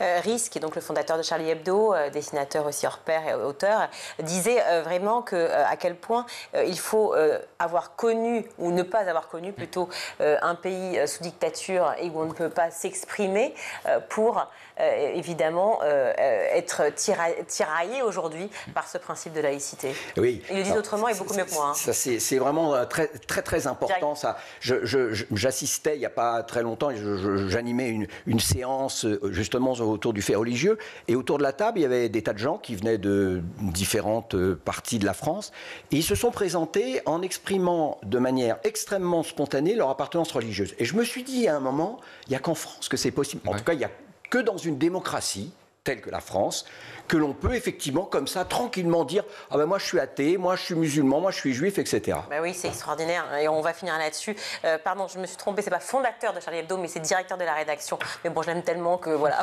Riss, qui est donc le fondateur de Charlie Hebdo, dessinateur aussi hors pair et auteur, disait vraiment à quel point il faut avoir connu, ou ne pas avoir connu plutôt, un pays sous dictature et où on ne peut pas s'exprimer pour évidemment être tiraillé aujourd'hui par ce principe de laïcité. Oui. Ils le disent autrement et beaucoup mieux que moi. Hein. Ça, c'est vraiment très, très, très important. Ça. J'assistais il n'y a pas très longtemps, j'animais une séance justement autour du fait religieux, et autour de la table, il y avait des tas de gens qui venaient de différentes parties de la France, et ils se sont présentés en exprimant de manière extrêmement spontanée leur appartenance religieuse. Et je me suis dit à un moment, il n'y a qu'en France que c'est possible. En tout cas, il y a que dans une démocratie telle que la France, que l'on peut effectivement comme ça tranquillement dire « Ah ben moi je suis athée, moi je suis musulman, moi je suis juif, etc. » Bah oui, c'est extraordinaire et on va finir là-dessus. Pardon, je me suis trompée, c'est pas fondateur de Charlie Hebdo, mais c'est directeur de la rédaction. Mais bon, je l'aime tellement que voilà,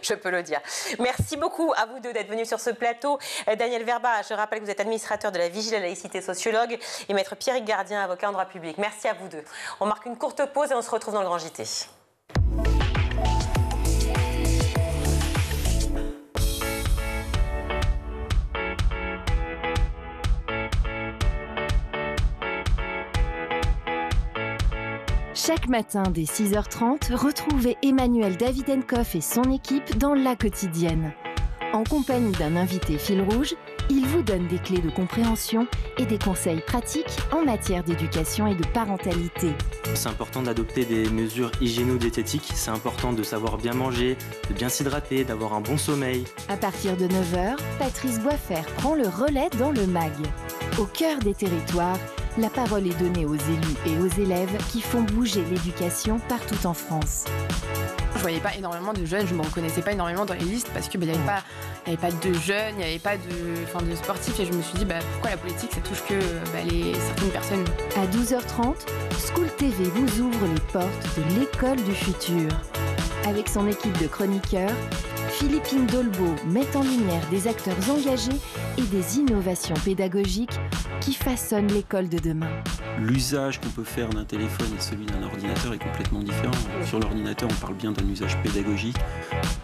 je peux le dire. Merci beaucoup à vous deux d'être venus sur ce plateau. Daniel Verba, je rappelle que vous êtes administrateur de la Vigie de la laïcité, sociologue, et maître Pierrick Gardien, avocat en droit public. Merci à vous deux. On marque une courte pause et on se retrouve dans le Grand JT. Chaque matin dès 6h30, retrouvez Emmanuel Davidenkoff et son équipe dans La Quotidienne. En compagnie d'un invité fil rouge, il vous donne des clés de compréhension et des conseils pratiques en matière d'éducation et de parentalité. C'est important d'adopter des mesures hygiéno-diététiques, c'est important de savoir bien manger, de bien s'hydrater, d'avoir un bon sommeil. À partir de 9h, Patrice Boisfer prend le relais dans le MAG. Au cœur des territoires, la parole est donnée aux élus et aux élèves qui font bouger l'éducation partout en France. Je voyais pas énormément de jeunes, je ne me reconnaissais pas énormément dans les listes parce qu'il n'y avait pas de jeunes, il n'y avait pas de sportifs et je me suis dit pourquoi la politique ça touche que certaines personnes. À 12h30, School TV vous ouvre les portes de l'école du futur. Avec son équipe de chroniqueurs, Philippine Dolbeau met en lumière des acteurs engagés et des innovations pédagogiques qui façonnent l'école de demain. L'usage qu'on peut faire d'un téléphone et celui d'un ordinateur est complètement différent. Sur l'ordinateur, on parle bien d'un usage pédagogique.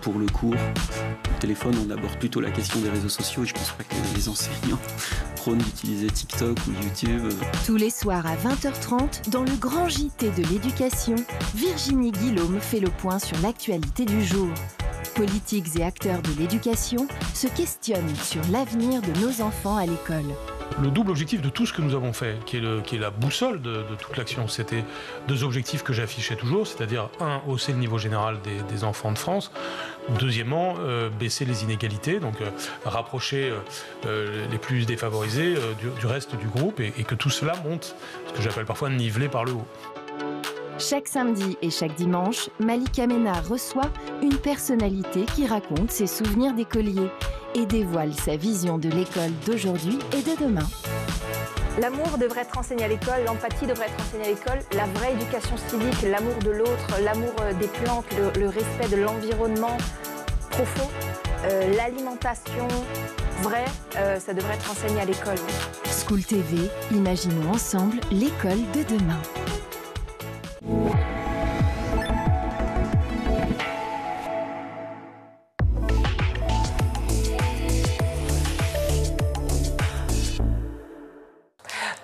Pour le cours, le téléphone, on aborde plutôt la question des réseaux sociaux et je ne pense pas que les enseignants prônent d'utiliser TikTok ou YouTube. Tous les soirs à 20h30, dans le grand JT de l'éducation, Virginie Guillaume fait le point sur l'actualité du jour. Politiques et acteurs de l'éducation se questionnent sur l'avenir de nos enfants à l'école. Le double objectif de tout ce que nous avons fait, qui est la boussole de toute l'action, c'était deux objectifs que j'affichais toujours, c'est-à-dire un, hausser le niveau général des enfants de France, deuxièmement, baisser les inégalités, donc rapprocher les plus défavorisés du reste du groupe et que tout cela monte, ce que j'appelle parfois niveler par le haut. Chaque samedi et chaque dimanche, Malika Ménard reçoit une personnalité qui raconte ses souvenirs d'écolier et dévoile sa vision de l'école d'aujourd'hui et de demain. L'amour devrait être enseigné à l'école, l'empathie devrait être enseignée à l'école, la vraie éducation civique, l'amour de l'autre, l'amour des plantes, le respect de l'environnement profond, l'alimentation vraie, ça devrait être enseigné à l'école. School TV, imaginons ensemble l'école de demain.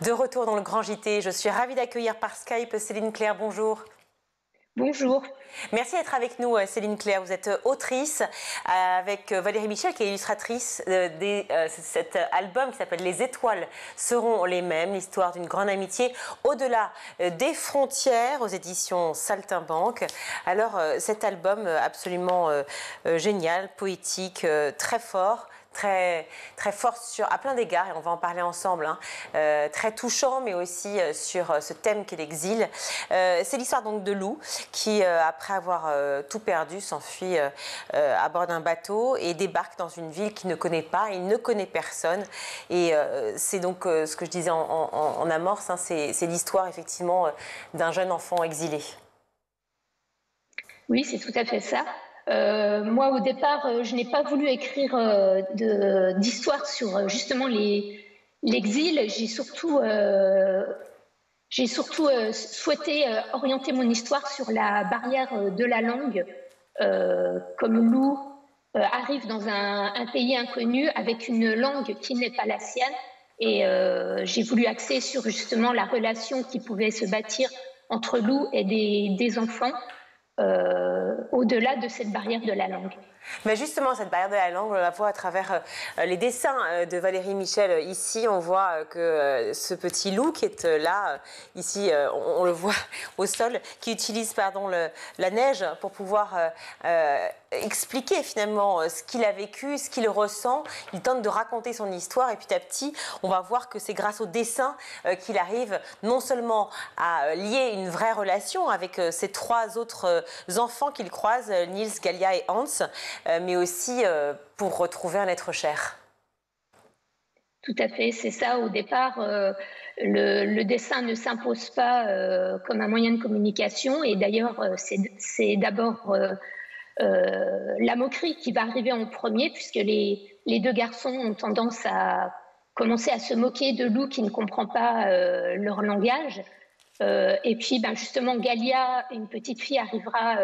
De retour dans le Grand JT, je suis ravie d'accueillir par Skype Céline Claire, bonjour. Bonjour. Merci d'être avec nous Céline Claire, vous êtes autrice avec Valérie Michel qui est illustratrice de cet album qui s'appelle Les étoiles seront les mêmes, l'histoire d'une grande amitié au-delà des frontières aux éditions Saltimbanque. Alors cet album absolument génial, poétique, très fort. Très fort à plein d'égards, et on va en parler ensemble, très touchant, mais aussi sur ce thème qu'est l'exil. C'est l'histoire donc de Lou, qui, après avoir tout perdu, s'enfuit à bord d'un bateau et débarque dans une ville qu'il ne connaît pas, il ne connaît personne. Et c'est donc ce que je disais en amorce, c'est l'histoire effectivement d'un jeune enfant exilé. Oui, c'est tout à fait ça. Moi, au départ, je n'ai pas voulu écrire d'histoire sur justement l'exil. J'ai surtout souhaité orienter mon histoire sur la barrière de la langue. Comme Lou arrive dans un pays inconnu avec une langue qui n'est pas la sienne. Et j'ai voulu axer sur justement la relation qui pouvait se bâtir entre Lou et des enfants. Au-delà de cette barrière de la langue. Mais justement, cette barrière de la langue, on la voit à travers les dessins de Valérie Michel. Ici, on voit que ce petit loup qui est là, ici, on le voit au sol, qui utilise la neige pour pouvoir expliquer finalement ce qu'il a vécu, ce qu'il ressent. Il tente de raconter son histoire et petit à petit, on va voir que c'est grâce au dessin qu'il arrive non seulement à lier une vraie relation avec ces 3 autres enfants qu'il croise, Niels, Galia et Hans, mais aussi pour retrouver un être cher. Tout à fait, c'est ça. Au départ, le dessin ne s'impose pas comme un moyen de communication. Et d'ailleurs, c'est d'abord la moquerie qui va arriver en premier, puisque les 2 garçons ont tendance à commencer à se moquer de Lou qui ne comprend pas leur langage. Et puis, justement, Galia, une petite fille, arrivera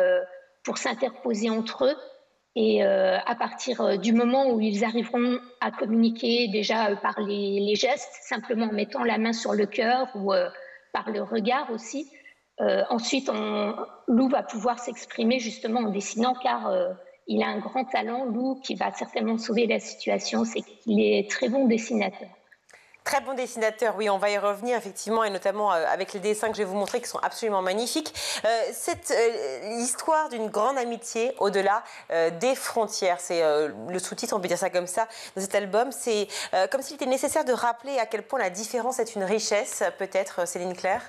pour s'interposer entre eux. Et à partir du moment où ils arriveront à communiquer déjà par les gestes, simplement en mettant la main sur le cœur ou par le regard aussi, ensuite Lou va pouvoir s'exprimer justement en dessinant, car il a un grand talent, Lou, qui va certainement sauver la situation, c'est qu'il est très bon dessinateur. Très bon dessinateur, oui, on va y revenir effectivement, et notamment avec les dessins que je vais vous montrer qui sont absolument magnifiques. C'est l'histoire d'une grande amitié au-delà des frontières. C'est le sous-titre, on peut dire ça comme ça, de cet album. C'est comme s'il était nécessaire de rappeler à quel point la différence est une richesse, peut-être, Céline Claire.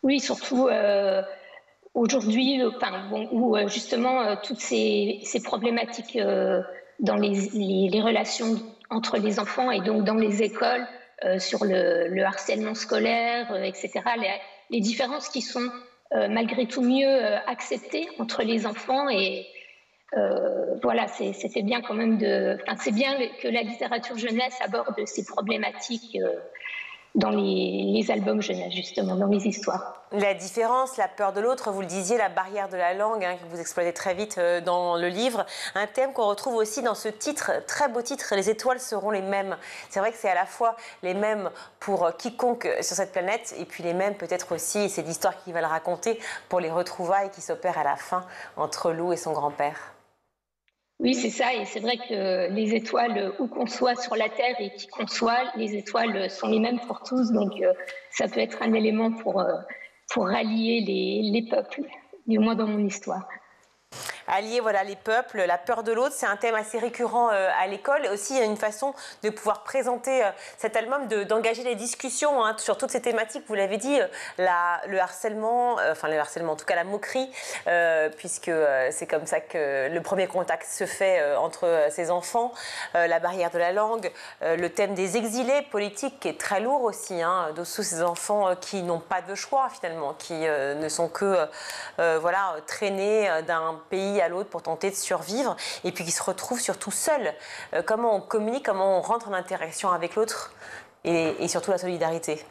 Oui, surtout aujourd'hui, où justement toutes ces problématiques dans les relations entre les enfants et donc dans les écoles, sur le harcèlement scolaire, etc. Les différences qui sont malgré tout mieux acceptées entre les enfants. Et voilà, c'était bien quand même c'est bien que la littérature jeunesse aborde ces problématiques dans les albums jeunesse, justement, dans les histoires. La différence, la peur de l'autre, vous le disiez, la barrière de la langue, que vous exploitez très vite dans le livre, un thème qu'on retrouve aussi dans ce titre, très beau titre, Les étoiles seront les mêmes. C'est vrai que c'est à la fois les mêmes pour quiconque sur cette planète, et puis les mêmes peut-être aussi, et c'est l'histoire qui va le raconter, pour les retrouvailles qui s'opèrent à la fin entre Lou et son grand-père. Oui, c'est ça, et c'est vrai que les étoiles, où qu'on soit sur la Terre et qui qu'on soit, les étoiles sont les mêmes pour tous, donc ça peut être un élément pour rallier les peuples, du moins dans mon histoire. Allier les peuples, la peur de l'autre, c'est un thème assez récurrent à l'école. Et aussi, il y a une façon de pouvoir présenter cet album, d'engager les discussions sur toutes ces thématiques. Vous l'avez dit, le harcèlement, en tout cas la moquerie, puisque c'est comme ça que le premier contact se fait entre ces enfants, la barrière de la langue, le thème des exilés politiques qui est très lourd aussi, de tous ces enfants qui n'ont pas de choix finalement, qui ne sont que traînés d'un pays à l'autre pour tenter de survivre, et puis qui se retrouvent surtout seuls. Comment on communique, comment on rentre en interaction avec l'autre, et surtout la solidarité.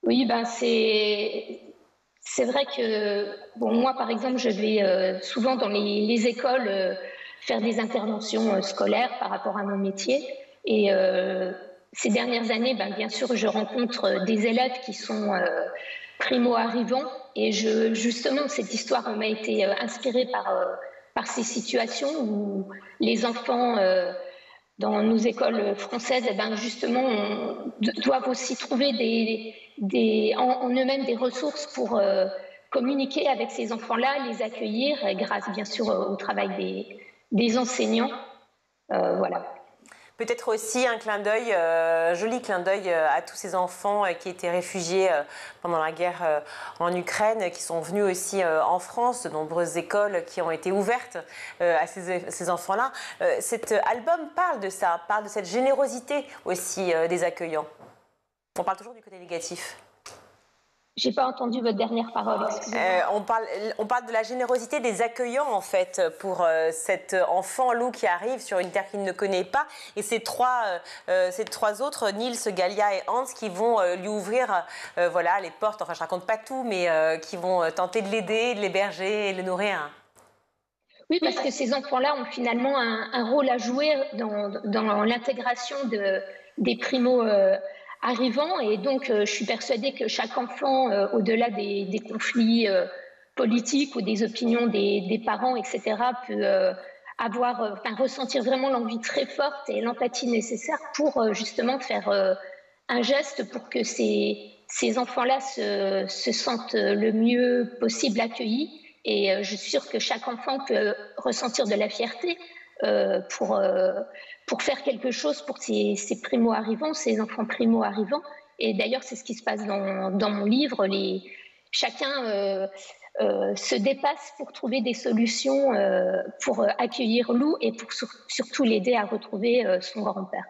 Oui, c'est vrai que moi par exemple je vais souvent dans les écoles faire des interventions scolaires par rapport à mon métier, et ces dernières années, bien sûr, je rencontre des élèves qui sont primo-arrivants, et justement, cette histoire m'a été inspirée par ces situations où les enfants dans nos écoles françaises, justement, doivent aussi trouver en eux-mêmes des ressources pour communiquer avec ces enfants-là, les accueillir, grâce bien sûr au travail des enseignants. Voilà. Peut-être aussi un clin d'œil, joli clin d'œil à tous ces enfants qui étaient réfugiés pendant la guerre en Ukraine, qui sont venus aussi en France, de nombreuses écoles qui ont été ouvertes à ces enfants-là. Cet album parle de ça, parle de cette générosité aussi des accueillants. On parle toujours du côté négatif. J'ai pas entendu votre dernière parole. On parle de la générosité des accueillants, en fait, pour cet enfant Lou qui arrive sur une terre qu'il ne connaît pas, et ces trois autres, Niels, Galia et Hans, qui vont lui ouvrir les portes. Enfin, je raconte pas tout, mais qui vont tenter de l'aider, de l'héberger et de le nourrir. Oui, parce que ces enfants-là ont finalement un rôle à jouer dans l'intégration des primo arrivant, et donc je suis persuadée que chaque enfant, au-delà des conflits politiques ou des opinions des parents, etc., peut ressentir vraiment l'envie très forte et l'empathie nécessaire pour justement faire un geste pour que ces enfants-là se sentent le mieux possible accueillis. Et je suis sûre que chaque enfant peut ressentir de la fierté pour faire quelque chose pour ces primo-arrivants, ces enfants primo-arrivants. Et d'ailleurs, c'est ce qui se passe dans mon livre. Chacun se dépasse pour trouver des solutions pour accueillir Lou et pour surtout l'aider à retrouver son grand-père.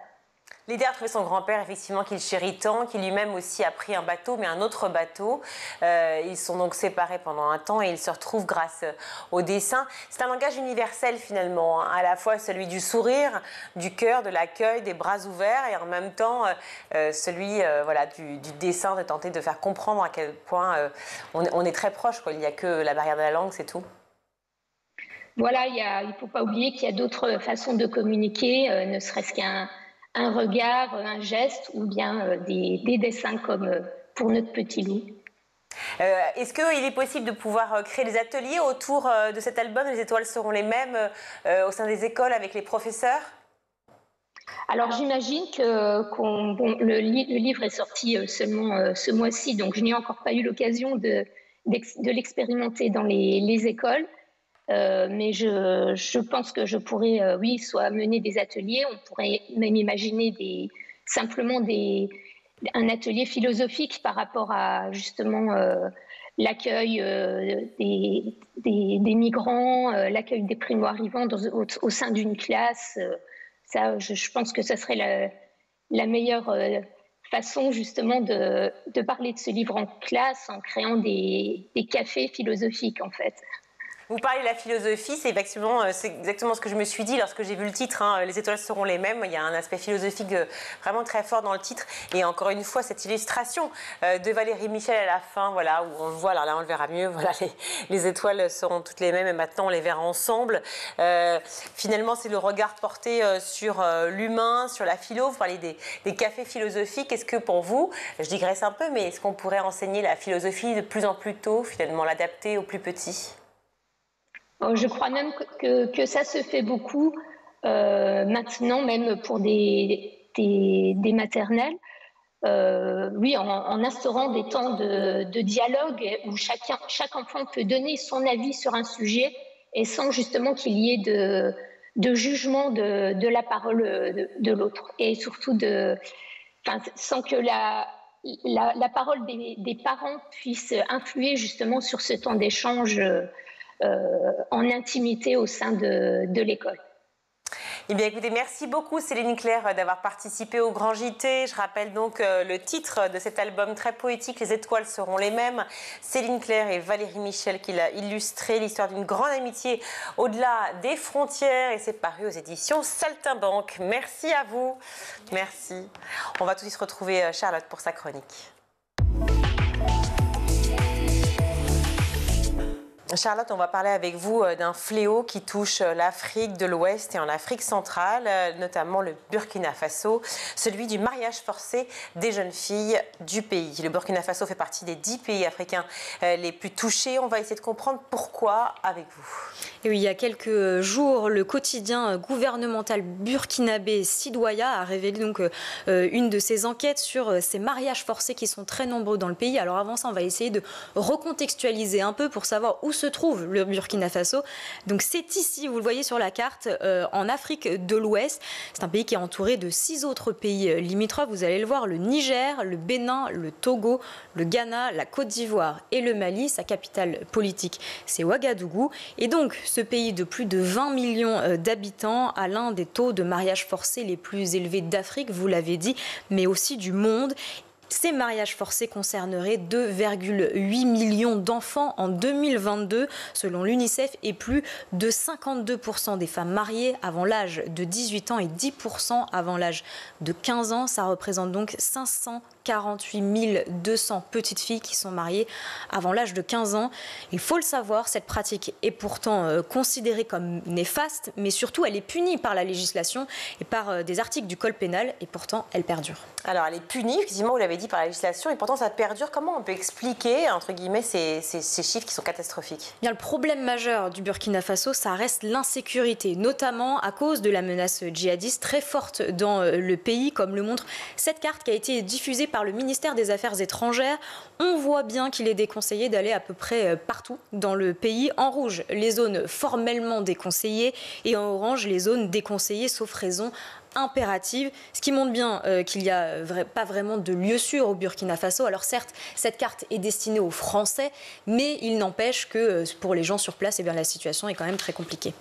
L'aider à retrouver son grand-père, effectivement, qu'il chérit tant, qui lui-même aussi a pris un bateau, mais un autre bateau. Ils sont donc séparés pendant un temps et ils se retrouvent grâce au dessin. C'est un langage universel, finalement, hein, à la fois celui du sourire, du cœur, de l'accueil, des bras ouverts, et en même temps celui du dessin, de tenter de faire comprendre à quel point on est très proche, quoi. Il n'y a que la barrière de la langue, c'est tout. Voilà, il ne faut pas oublier qu'il y a d'autres façons de communiquer, ne serait-ce qu'un regard, un geste ou bien des dessins comme pour notre petit Lou. Est-ce qu'il est possible de pouvoir créer des ateliers autour de cet album? Les étoiles seront les mêmes au sein des écoles avec les professeurs? Alors j'imagine que le livre est sorti seulement ce mois-ci, donc je n'ai encore pas eu l'occasion de l'expérimenter dans les écoles. Mais je pense que je pourrais, soit mener des ateliers, on pourrait même imaginer un atelier philosophique par rapport à justement l'accueil des migrants, l'accueil des primo-arrivants au sein d'une classe. Ça, je pense que ça serait la meilleure façon justement de parler de ce livre en classe en créant des cafés philosophiques en fait. Vous parlez de la philosophie, c'est exactement ce que je me suis dit lorsque j'ai vu le titre, hein, Les étoiles seront les mêmes. Il y a un aspect philosophique vraiment très fort dans le titre. Et encore une fois, cette illustration de Valérie Michel à la fin, voilà, où on le voit, alors là on le verra mieux, voilà, les étoiles seront toutes les mêmes et maintenant on les verra ensemble. Finalement, c'est le regard porté sur l'humain, sur la philo. Vous parlez des cafés philosophiques. Est-ce que pour vous, je digresse un peu, mais est-ce qu'on pourrait enseigner la philosophie de plus en plus tôt, finalement, l'adapter aux plus petits ? Je crois même que ça se fait beaucoup maintenant, même pour des maternelles. En instaurant des temps de dialogue où chaque enfant peut donner son avis sur un sujet et sans justement qu'il y ait de jugement de la parole de l'autre. Et surtout sans que la parole des parents puisse influer justement sur ce temps d'échange en intimité au sein de l'école. Eh bien, écoutez, merci beaucoup Céline Claire d'avoir participé au Grand JT. Je rappelle donc le titre de cet album très poétique, Les étoiles seront les mêmes. Céline Claire et Valérie Michel qui l'a illustré, l'histoire d'une grande amitié au-delà des frontières, et c'est paru aux éditions Saltimbanque. Merci à vous. Merci. On va tout de suite retrouver Charlotte pour sa chronique. Charlotte, on va parler avec vous d'un fléau qui touche l'Afrique de l'Ouest et en Afrique centrale, notamment le Burkina Faso, celui du mariage forcé des jeunes filles du pays. Le Burkina Faso fait partie des 10 pays africains les plus touchés. On va essayer de comprendre pourquoi avec vous. Et oui, il y a quelques jours, le quotidien gouvernemental burkinabé Sidoya a révélé donc une de ses enquêtes sur ces mariages forcés qui sont très nombreux dans le pays. Alors avant ça, on va essayer de recontextualiser un peu pour savoir où se trouve le Burkina Faso. Donc c'est ici, vous le voyez sur la carte, en Afrique de l'Ouest. C'est un pays qui est entouré de 6 autres pays limitrophes. Vous allez le voir, le Niger, le Bénin, le Togo, le Ghana, la Côte d'Ivoire et le Mali. Sa capitale politique, c'est Ouagadougou. Et donc, ce pays de plus de 20 millions d'habitants a l'un des taux de mariage forcé les plus élevés d'Afrique, vous l'avez dit, mais aussi du monde. Ces mariages forcés concerneraient 2,8 millions d'enfants en 2022, selon l'UNICEF, et plus de 52% des femmes mariées avant l'âge de 18 ans et 10% avant l'âge de 15 ans. Ça représente donc 548 200 petites filles qui sont mariées avant l'âge de 15 ans. Il faut le savoir, cette pratique est pourtant considérée comme néfaste, mais surtout elle est punie par la législation et par des articles du Code pénal, et pourtant elle perdure. Alors elle est punie, effectivement, vous l'avez dit, dit, par la législation, et pourtant ça perdure. Comment on peut expliquer, entre guillemets, ces chiffres qui sont catastrophiques? Bien, le problème majeur du Burkina Faso, ça reste l'insécurité, notamment à cause de la menace djihadiste très forte dans le pays, comme le montre cette carte qui a été diffusée par le ministère des Affaires étrangères. On voit bien qu'il est déconseillé d'aller à peu près partout dans le pays. En rouge, les zones formellement déconseillées, et en orange, les zones déconseillées sauf raison impérative, ce qui montre bien qu'il n'y a pas vraiment de lieu sûr au Burkina Faso. Alors certes, cette carte est destinée aux Français, mais il n'empêche que pour les gens sur place, eh bien, la situation est quand même très compliquée.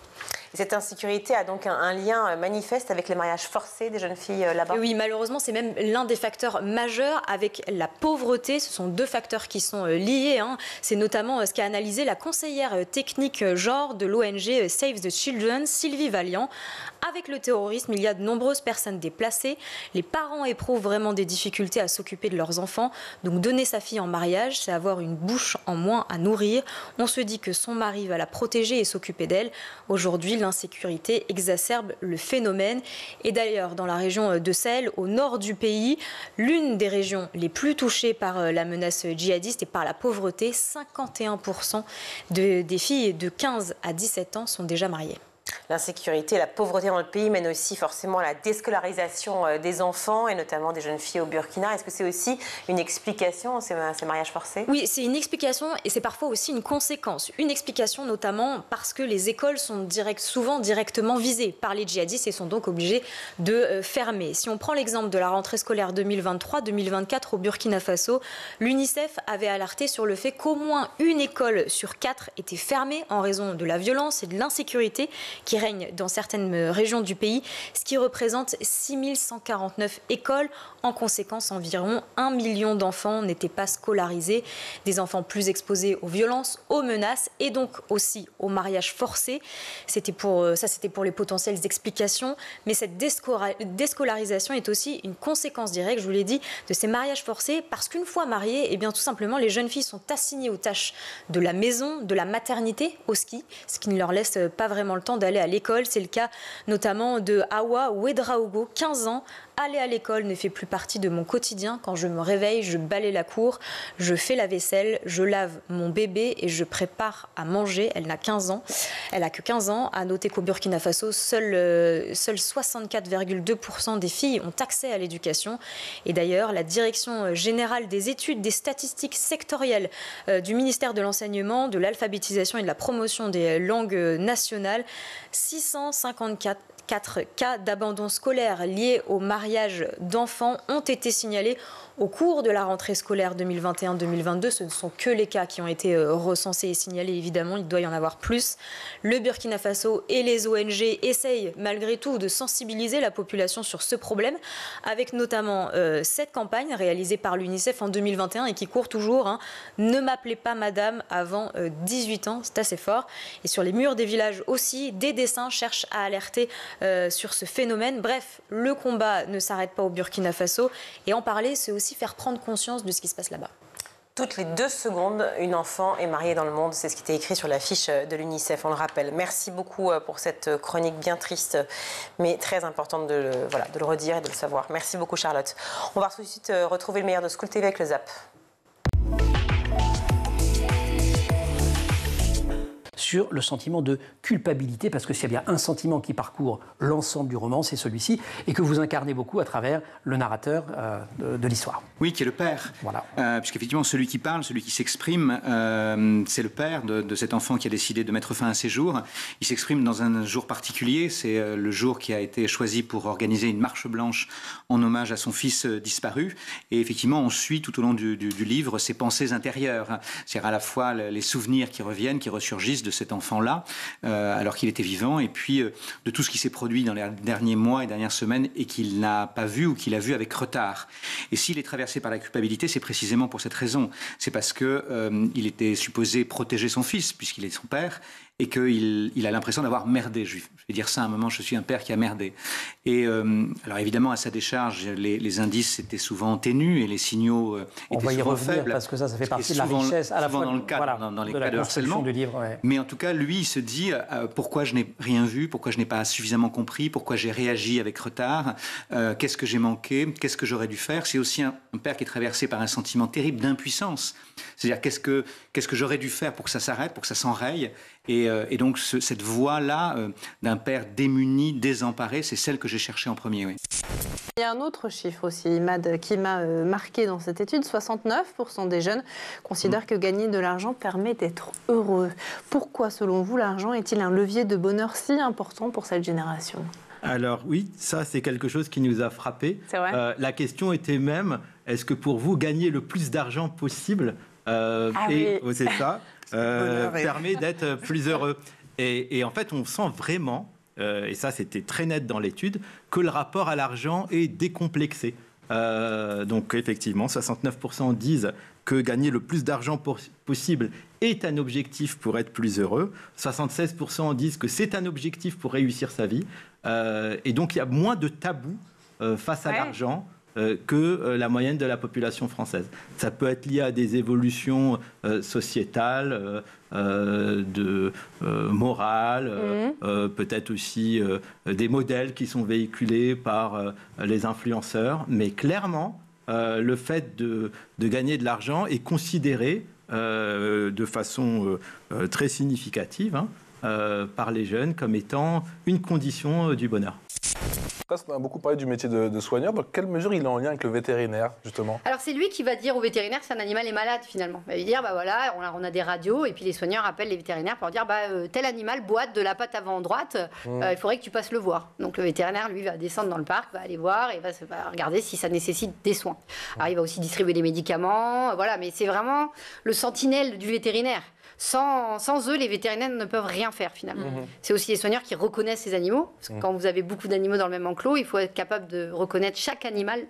Et cette insécurité a donc un lien manifeste avec les mariages forcés des jeunes filles là-bas? Oui, malheureusement, c'est même l'un des facteurs majeurs avec la pauvreté. Ce sont deux facteurs qui sont liés. C'est notamment ce qu'a analysé la conseillère technique genre de l'ONG Save the Children, Sylvie Valiant. Avec le terrorisme, il y a de nombreuses personnes déplacées. Les parents éprouvent vraiment des difficultés à s'occuper de leurs enfants. Donc donner sa fille en mariage, c'est avoir une bouche en moins à nourrir. On se dit que son mari va la protéger et s'occuper d'elle. Aujourd'hui, l'insécurité exacerbe le phénomène. Et d'ailleurs, dans la région de Sahel, au nord du pays, l'une des régions les plus touchées par la menace djihadiste et par la pauvreté, 51% des filles de 15 à 17 ans sont déjà mariées. L'insécurité et la pauvreté dans le pays mènent aussi forcément à la déscolarisation des enfants et notamment des jeunes filles au Burkina. Est-ce que c'est aussi une explication, ces mariages forcés? Oui, c'est une explication et c'est parfois aussi une conséquence. Une explication notamment parce que les écoles sont souvent directement visées par les djihadistes et sont donc obligées de fermer. Si on prend l'exemple de la rentrée scolaire 2023-2024 au Burkina Faso, l'UNICEF avait alerté sur le fait qu'au moins une école sur 4 était fermée en raison de la violence et de l'insécurité qui règne dans certaines régions du pays, ce qui représente 6149 écoles. En conséquence, environ 1 million d'enfants n'étaient pas scolarisés, des enfants plus exposés aux violences, aux menaces et donc aussi aux mariages forcés. C'était pour les potentielles explications, mais cette déscolarisation est aussi une conséquence directe, je vous l'ai dit, de ces mariages forcés, parce qu'une fois mariées, eh bien, tout simplement, les jeunes filles sont assignées aux tâches de la maison, de la maternité, au ski, ce qui ne leur laisse pas vraiment le temps d'aller à l'école. C'est le cas notamment de Awa Ouedraogo, 15 ans. Aller à l'école ne fait plus partie de mon quotidien. Quand je me réveille, je balaye la cour, je fais la vaisselle, je lave mon bébé et je prépare à manger. Elle n'a 15 ans. Elle n'a que 15 ans. À noter qu'au Burkina Faso, seuls 64,2% des filles ont accès à l'éducation. Et d'ailleurs, la Direction générale des études, des statistiques sectorielles du ministère de l'Enseignement, de l'Alphabétisation et de la promotion des langues nationales, 654 cas d'abandon scolaire liés au mariage d'enfants ont été signalés au cours de la rentrée scolaire 2021-2022. Ce ne sont que les cas qui ont été recensés et signalés, évidemment, il doit y en avoir plus. Le Burkina Faso et les ONG essayent malgré tout de sensibiliser la population sur ce problème, avec notamment cette campagne réalisée par l'UNICEF en 2021 et qui court toujours. Ne m'appelez pas madame avant 18 ans, c'est assez fort. Et sur les murs des villages aussi, des dessins cherchent à alerter sur ce phénomène. Bref, le combat ne s'arrête pas au Burkina Faso et en parler, c'est aussi faire prendre conscience de ce qui se passe là-bas. Toutes les 2 secondes, une enfant est mariée dans le monde. C'est ce qui était écrit sur l'affiche de l'UNICEF, on le rappelle. Merci beaucoup pour cette chronique bien triste, mais très importante de le redire et de le savoir. Merci beaucoup, Charlotte. On va tout de suite retrouver le meilleur de School TV avec le ZAP. Sur le sentiment de culpabilité, parce que s'il y a bien un sentiment qui parcourt l'ensemble du roman, c'est celui-ci, et que vous incarnez beaucoup à travers le narrateur de l'histoire. Oui, qui est le père. Voilà. Puisqu'effectivement, celui qui parle, celui qui s'exprime, c'est le père de cet enfant qui a décidé de mettre fin à ses jours. Il s'exprime dans un jour particulier, c'est le jour qui a été choisi pour organiser une marche blanche en hommage à son fils disparu. Et effectivement, on suit tout au long du livre ses pensées intérieures. C'est-à-dire à la fois les souvenirs qui reviennent, qui ressurgissent de cet enfant-là, alors qu'il était vivant, et puis de tout ce qui s'est produit dans les derniers mois et dernières semaines et qu'il n'a pas vu ou qu'il a vu avec retard. Et s'il est traversé par la culpabilité, c'est précisément pour cette raison. C'est parce qu'il était supposé protéger son fils, puisqu'il est son père, et qu'il a l'impression d'avoir merdé. Je vais dire ça à un moment, je suis un père qui a merdé. Et alors évidemment, à sa décharge, les indices étaient souvent ténus et les signaux étaient souvent faibles. Parce que ça fait partie de la richesse, à la fois dans le cadre, dans les cas de harcèlement. Du livre, ouais. Mais tout cas, lui, il se dit pourquoi je n'ai rien vu, pourquoi je n'ai pas suffisamment compris, pourquoi j'ai réagi avec retard, qu'est-ce que j'ai manqué, qu'est-ce que j'aurais dû faire. C'est aussi un père qui est traversé par un sentiment terrible d'impuissance. C'est-à-dire qu'est-ce que j'aurais dû faire pour que ça s'arrête, pour que ça s'enraye. Et donc cette voix-là d'un père démuni, désemparé, c'est celle que j'ai cherchée en premier. Oui. Il y a un autre chiffre aussi, Imad, qui m'a marqué dans cette étude. 69% des jeunes considèrent que gagner de l'argent permet d'être heureux. Pourquoi, selon vous, l'argent est-il un levier de bonheur si important pour cette génération ? Alors oui, ça c'est quelque chose qui nous a frappés. C'est vrai. La question était même, est-ce que pour vous, gagner le plus d'argent possible, c'est ça, permet d'être plus heureux. Et en fait, on sent vraiment, et ça c'était très net dans l'étude, que le rapport à l'argent est décomplexé. Donc effectivement, 69% disent que gagner le plus d'argent possible est un objectif pour être plus heureux. 76% disent que c'est un objectif pour réussir sa vie. Et donc il y a moins de tabous face à l'argent que la moyenne de la population française. Ça peut être lié à des évolutions sociétales, morales, peut-être aussi des modèles qui sont véhiculés par les influenceurs. Mais clairement, le fait de gagner de l'argent est considéré de façon très significative par les jeunes comme étant une condition du bonheur. On a beaucoup parlé du métier de soigneur. Dans quelle mesure il est en lien avec le vétérinaire, justement ? Alors, c'est lui qui va dire au vétérinaire si un animal est malade, finalement. Il va lui dire, voilà, on a des radios, et puis les soigneurs appellent les vétérinaires pour leur dire, tel animal boite de la patte avant droite, il faudrait que tu passes le voir. Donc, le vétérinaire, lui, va descendre dans le parc, va aller voir, et va regarder si ça nécessite des soins. Alors, il va aussi distribuer des médicaments, voilà, mais c'est vraiment le sentinelle du vétérinaire. Sans eux, les vétérinaires ne peuvent rien faire, finalement. C'est aussi les soigneurs qui reconnaissent ces animaux. Parce que quand vous avez beaucoup d'animaux dans le même enclos, il faut être capable de reconnaître chaque animal,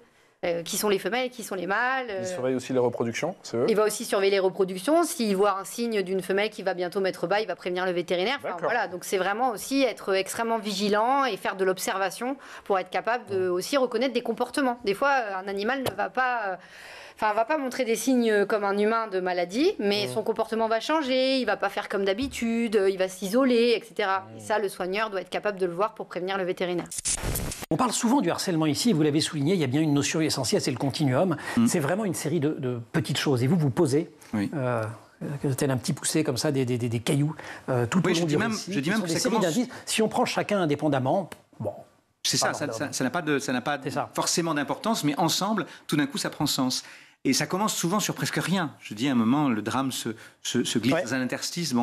qui sont les femelles et qui sont les mâles. Il surveille aussi les reproductions, c'est eux ? Il va aussi surveiller les reproductions. S'il voit un signe d'une femelle qui va bientôt mettre bas, il va prévenir le vétérinaire. Enfin, voilà. Donc c'est vraiment aussi être extrêmement vigilant et faire de l'observation pour être capable de aussi reconnaître des comportements. Des fois, un animal ne va pas... Enfin, va pas montrer des signes comme un humain de maladie, mais son comportement va changer, il va pas faire comme d'habitude, il va s'isoler, etc. Et ça, le soigneur doit être capable de le voir pour prévenir le vétérinaire. On parle souvent du harcèlement ici, vous l'avez souligné, il y a bien une notion essentielle, c'est le continuum. C'est vraiment une série de petites choses. Et vous posez, tel un petit poussé comme ça, des cailloux, tout au long du récit. Je dis même que ça commence... Si on prend chacun indépendamment, bon... C'est ça, ça n'a pas forcément d'importance, mais ensemble, tout d'un coup, ça prend sens. Et ça commence souvent sur presque rien. Je dis à un moment, le drame se glisse dans un interstice.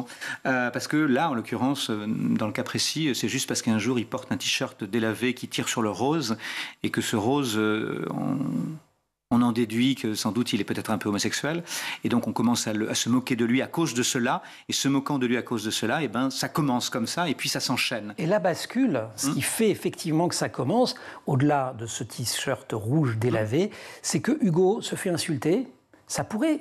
Parce que là, en l'occurrence, dans le cas précis, c'est juste parce qu'un jour, il porte un t-shirt délavé qui tire sur le rose, et que ce rose, on en déduit que sans doute il est peut-être un peu homosexuel. Et donc on commence à se moquer de lui à cause de cela. Et se moquant de lui à cause de cela, ça commence comme ça, et puis ça s'enchaîne. Et la bascule, ce qui fait effectivement que ça commence, au-delà de ce t-shirt rouge délavé, c'est que Hugo se fait insulter. Ça pourrait,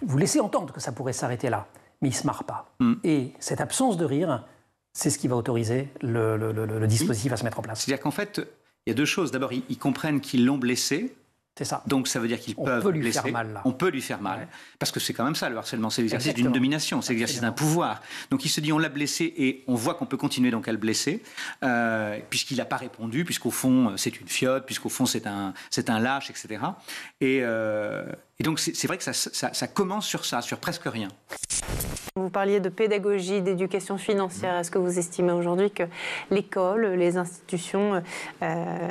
vous laissez entendre que ça pourrait s'arrêter là, mais il ne se marre pas. Et cette absence de rire, c'est ce qui va autoriser le dispositif à se mettre en place. C'est-à-dire qu'en fait, il y a deux choses. D'abord, ils comprennent qu'ils l'ont blessé. C'est ça. Donc ça veut dire qu'ils peuvent lui blesser. Faire mal, là. On peut lui faire mal. Parce que c'est quand même ça, le harcèlement. C'est l'exercice d'une domination, c'est l'exercice d'un pouvoir. Donc il se dit, on l'a blessé et on voit qu'on peut continuer donc à le blesser, puisqu'il n'a pas répondu, puisqu'au fond c'est une fiotte, puisqu'au fond c'est un lâche, etc. Et donc c'est vrai que ça commence sur ça, sur presque rien. Vous parliez de pédagogie, d'éducation financière. Est-ce que vous estimez aujourd'hui que l'école, les institutions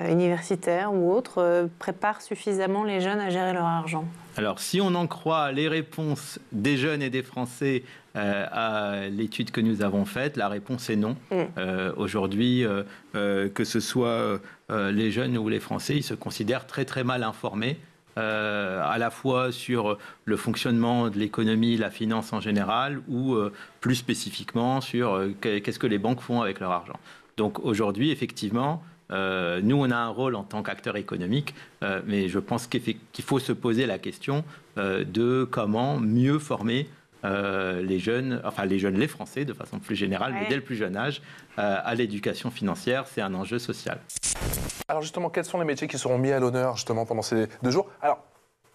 universitaires ou autres préparent suffisamment les jeunes à gérer leur argent ? Alors, si on en croit les réponses des jeunes et des Français à l'étude que nous avons faite, la réponse est non. Aujourd'hui, que ce soit les jeunes ou les Français, ils se considèrent très très mal informés. À la fois sur le fonctionnement de l'économie, la finance en général, ou plus spécifiquement sur qu'est-ce que les banques font avec leur argent. Donc aujourd'hui, effectivement, nous, on a un rôle en tant qu'acteur économique, mais je pense qu'il faut se poser la question de comment mieux former les jeunes, les Français de façon plus générale, mais dès le plus jeune âge, à l'éducation financière. C'est un enjeu social. Alors justement, quels sont les métiers qui seront mis à l'honneur justement pendant ces 2 jours ? Alors,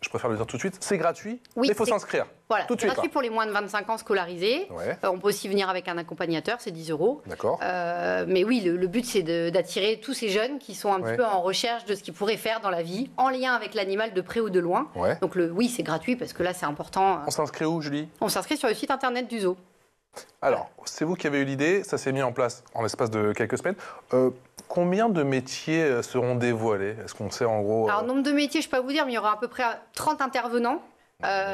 je préfère le dire tout de suite, c'est gratuit, Oui, mais il faut c'est- s'inscrire. Voilà, Tout de c'est suite. gratuit pour les moins de 25 ans scolarisés. Ouais. On peut aussi venir avec un accompagnateur, c'est 10 €. D'accord. Mais oui, le but, c'est d'attirer tous ces jeunes qui sont un Ouais. petit peu en recherche de ce qu'ils pourraient faire dans la vie, en lien avec l'animal de près ou de loin. Ouais. Donc oui, c'est gratuit parce que là, c'est important. On s'inscrit où, Julie? On s'inscrit sur le site internet du zoo. Alors, c'est vous qui avez eu l'idée, ça s'est mis en place en l'espace de quelques semaines. Combien de métiers seront dévoilés? Est-ce qu'on sait en gros Alors, nombre de métiers, je ne peux pas vous dire, mais il y aura à peu près 30 intervenants,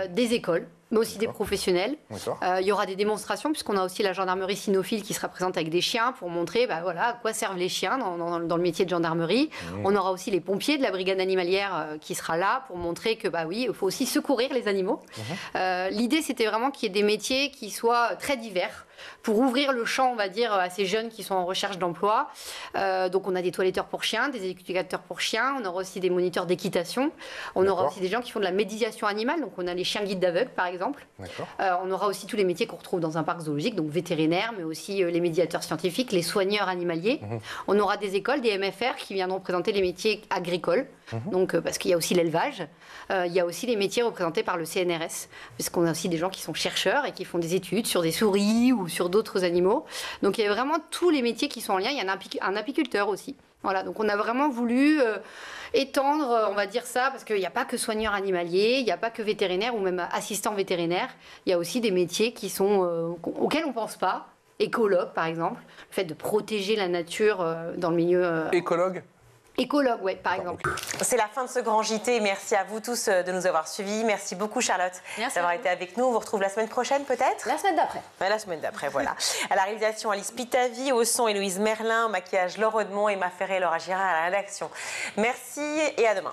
des écoles, mais aussi des professionnels. D'accord. Il y aura des démonstrations, puisqu'on a aussi la gendarmerie cynophile qui sera présente avec des chiens pour montrer voilà, à quoi servent les chiens dans le métier de gendarmerie. On aura aussi les pompiers de la brigade animalière qui sera là pour montrer que, oui, il faut aussi secourir les animaux. L'idée, c'était vraiment qu'il y ait des métiers qui soient très divers, pour ouvrir le champ, on va dire, à ces jeunes qui sont en recherche d'emploi. Donc, on a des toiletteurs pour chiens, des éducateurs pour chiens, on aura aussi des moniteurs d'équitation, on aura aussi des gens qui font de la médiation animale, donc on a les chiens guides d'aveugles, par exemple. On aura aussi tous les métiers qu'on retrouve dans un parc zoologique, donc vétérinaires, mais aussi les médiateurs scientifiques, les soigneurs animaliers. On aura des écoles, des MFR, qui viendront présenter les métiers agricoles, donc, parce qu'il y a aussi l'élevage. Il y a aussi les métiers représentés par le CNRS, puisqu'on a aussi des gens qui sont chercheurs et qui font des études sur des souris ou sur d'autres animaux. Donc il y a vraiment tous les métiers qui sont en lien. Il y a un apiculteur aussi. Voilà, donc on a vraiment voulu étendre, on va dire ça, parce qu'il n'y a pas que soigneur animalier, il n'y a pas que vétérinaire ou même assistant vétérinaire. Il y a aussi des métiers qui sont, auxquels on ne pense pas. Écologue, par exemple, le fait de protéger la nature dans le milieu... Écologue? Écologue, oui, par exemple. C'est la fin de ce grand JT. Merci à vous tous de nous avoir suivis. Merci beaucoup, Charlotte, d'avoir été avec nous. On vous retrouve la semaine prochaine, peut-être? La semaine d'après. Ouais, la semaine d'après, voilà. À la réalisation, Alice Pitavi, au son, Héloïse Merlin, au maquillage, Laure Redemont, Emma Ferré et Laura Girard à la rédaction. Merci et à demain.